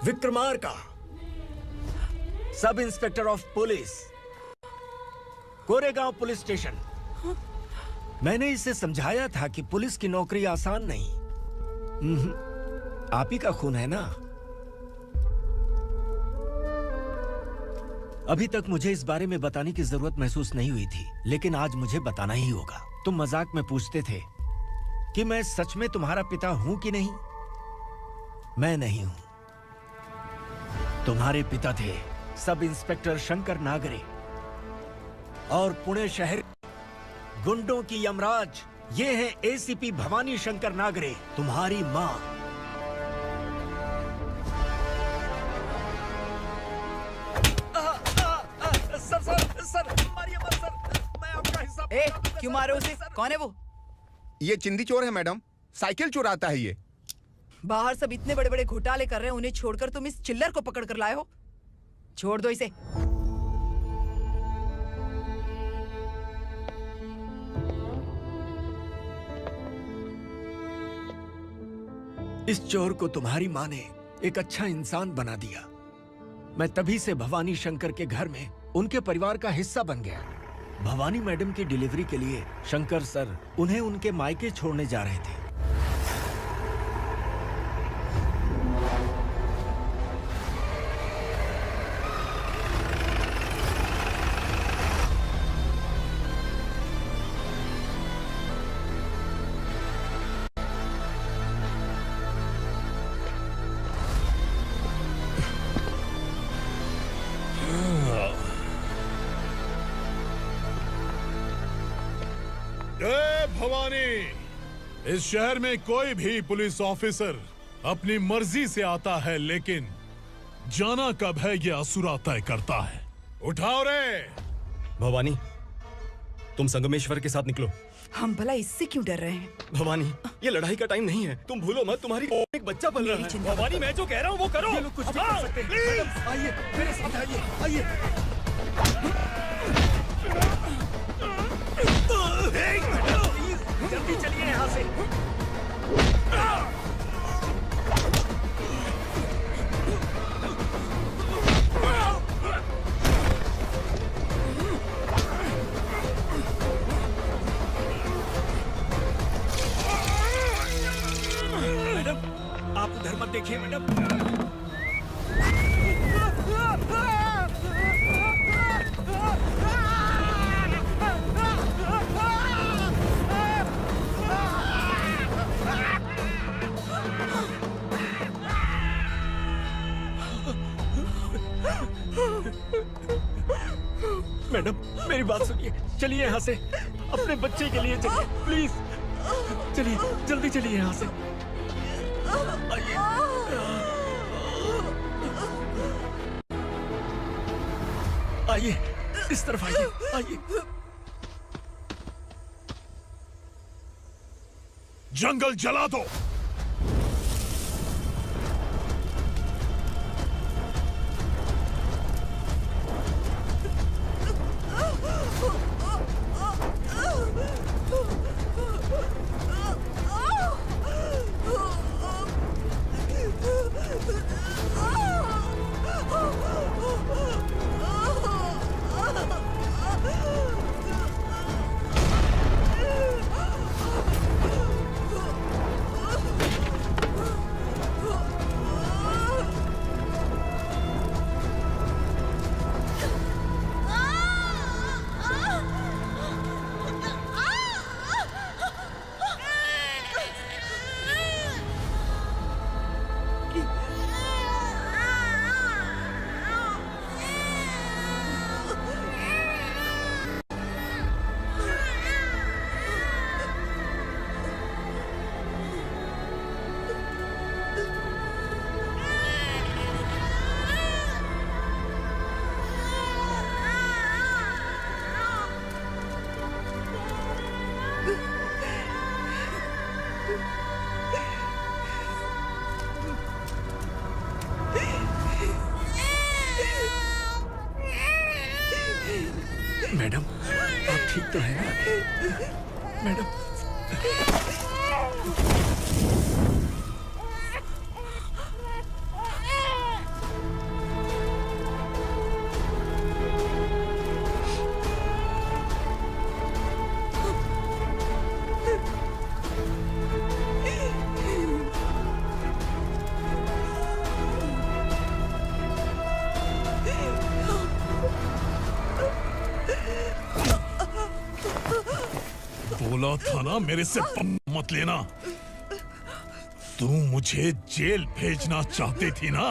Speaker 6: Vikramarka, sub inspector of police, Koregaon police station. मैंने इसे समझाया था कि पुलिस की नौकरी आसान नहीं। आप ही का खून है ना। अभी तक मुझे इस बारे में बताने की जरूरत महसूस नहीं हुई थी, लेकिन आज मुझे बताना ही होगा। तुम मजाक में पूछते थे कि मैं सच में तुम्हारा पिता हूं कि नहीं। मैं नहीं हूं। तुम्हारे पिता थे सब इंस्पेक्टर शंकर नागरे, और पुणे शहर गुंडों की यमराज ये है एसीपी भवानी शंकर नागरे, तुम्हारी मां। सर, मारिए मत सर, मैं आपका हिस्सा।
Speaker 9: क्यों मारे उसे? कौन है वो?
Speaker 21: ये चिंदी चोर है मैडम, साइकिल चुराता है ये।
Speaker 9: बाहर सब इतने बड़े बड़े घोटाले कर रहे हैं, उन्हें छोड़कर तुम इस चिल्लर को पकड़ कर लाए हो। छोड़ दो इसे।
Speaker 6: इस चोर को तुम्हारी माँ ने एक अच्छा इंसान बना दिया। मैं तभी से भवानी शंकर के घर में उनके परिवार का हिस्सा बन गया। भवानी मैडम की डिलीवरी के लिए शंकर सर उन्हें उनके मायके छोड़ने जा रहे थे।
Speaker 16: जय भवानी। इस शहर में कोई भी पुलिस ऑफिसर अपनी मर्जी से आता है, लेकिन जाना कब है ये असुरा तय करता है। उठाओ रे।
Speaker 5: भवानी, तुम संगमेश्वर के साथ निकलो।
Speaker 9: हम भला इससे क्यों डर रहे हैं?
Speaker 5: भवानी, ये लड़ाई का टाइम नहीं है। तुम भूलो मत, तुम्हारी एक बच्चा पल रहा है। भवानी, मैं जो कह रहा हूँ वो करो।
Speaker 10: ये लोग कुछ नहीं कर सकते। मैडम, आइए मेरे साथ आइए, आइए। जल्दी चलिए यहाँ से। मैडम, आप उधर मत देखिए मैडम। मैडम, मेरी बात सुनिए। चलिए यहाँ से, अपने बच्चे के लिए चलिए, प्लीज। चलिए, जल्दी चलिए यहाँ से। आइए, इस तरफ आइए, आइए।
Speaker 16: जंगल जला दो।
Speaker 10: मैडम, आप ठीक तो हैं? मैडम,
Speaker 16: बोला था ना मेरे से मत लेना। तू मुझे जेल भेजना चाहती थी ना,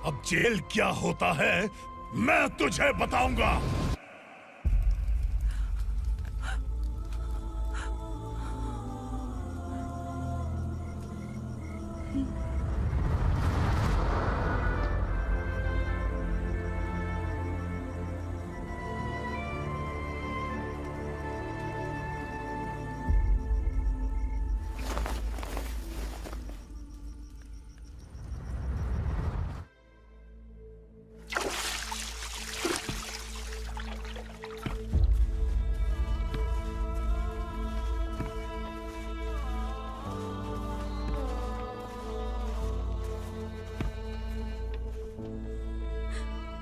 Speaker 16: अब जेल क्या होता है मैं तुझे बताऊंगा।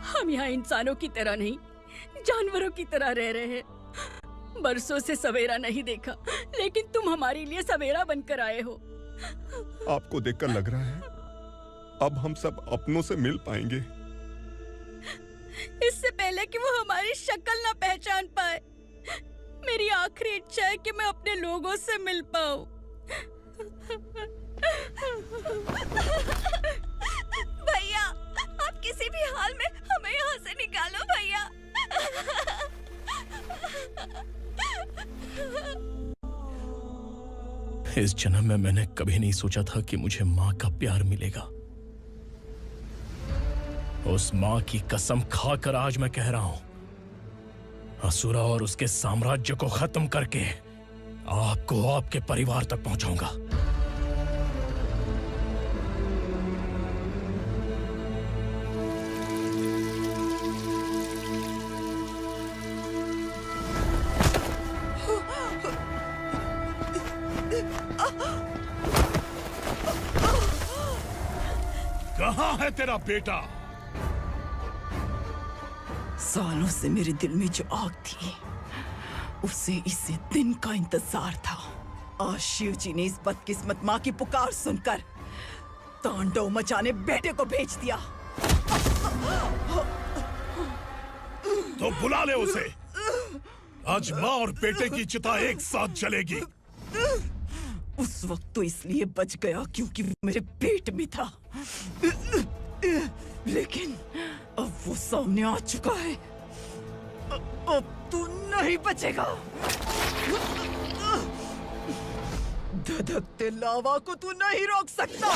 Speaker 18: हम यहाँ इंसानों की तरह नहीं, जानवरों की तरह रह रहे हैं। बरसों से सवेरा नहीं देखा, लेकिन तुम हमारे लिए सवेरा बनकर आए हो।
Speaker 21: आपको देखकर लग रहा है अब हम सब अपनों से मिल पाएंगे।
Speaker 18: इससे पहले कि वो हमारी शक्ल ना पहचान पाए, मेरी आखिरी इच्छा है कि मैं अपने लोगों से मिल पाऊं। भैया, आप किसी भी हाल में हमें यहाँ से निकालो भैया।
Speaker 1: इस जन्म में मैंने कभी नहीं सोचा था कि मुझे मां का प्यार मिलेगा। उस मां की कसम खाकर आज मैं कह रहा हूं, असुरा और उसके साम्राज्य को खत्म करके आपको आपके परिवार तक पहुंचाऊंगा।
Speaker 16: कहाँ है तेरा बेटा?
Speaker 9: सालों से मेरे दिल में जो आग थी, उसे इसी दिन का इंतजार था। आज शिव जी ने इस बदकिस्मत माँ की पुकार सुनकर तांडव मचाने बेटे को भेज दिया।
Speaker 16: तो बुला ले उसे। आज माँ और बेटे की चिता एक साथ जलेगी।
Speaker 9: उस वक्त तो इसलिए बच गया क्योंकि वो मेरे पेट में था, लेकिन अब वो सामने आ चुका है। अब तू नहीं बचेगा। धधकते लावा को तू नहीं रोक सकता।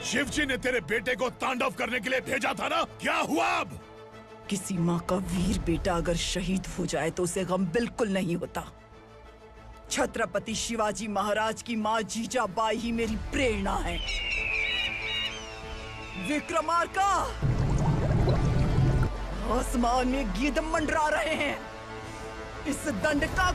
Speaker 16: शिवजी ने तेरे बेटे को तांडव करने के लिए भेजा था ना, क्या हुआ अब?
Speaker 9: किसी माँ का वीर बेटा अगर शहीद हो जाए तो उसे गम बिल्कुल नहीं होता। छत्रपति शिवाजी महाराज की माँ जीजाबाई ही मेरी प्रेरणा है। विक्रमार्का, आसमान में गीत मंडरा रहे हैं। इस दंड का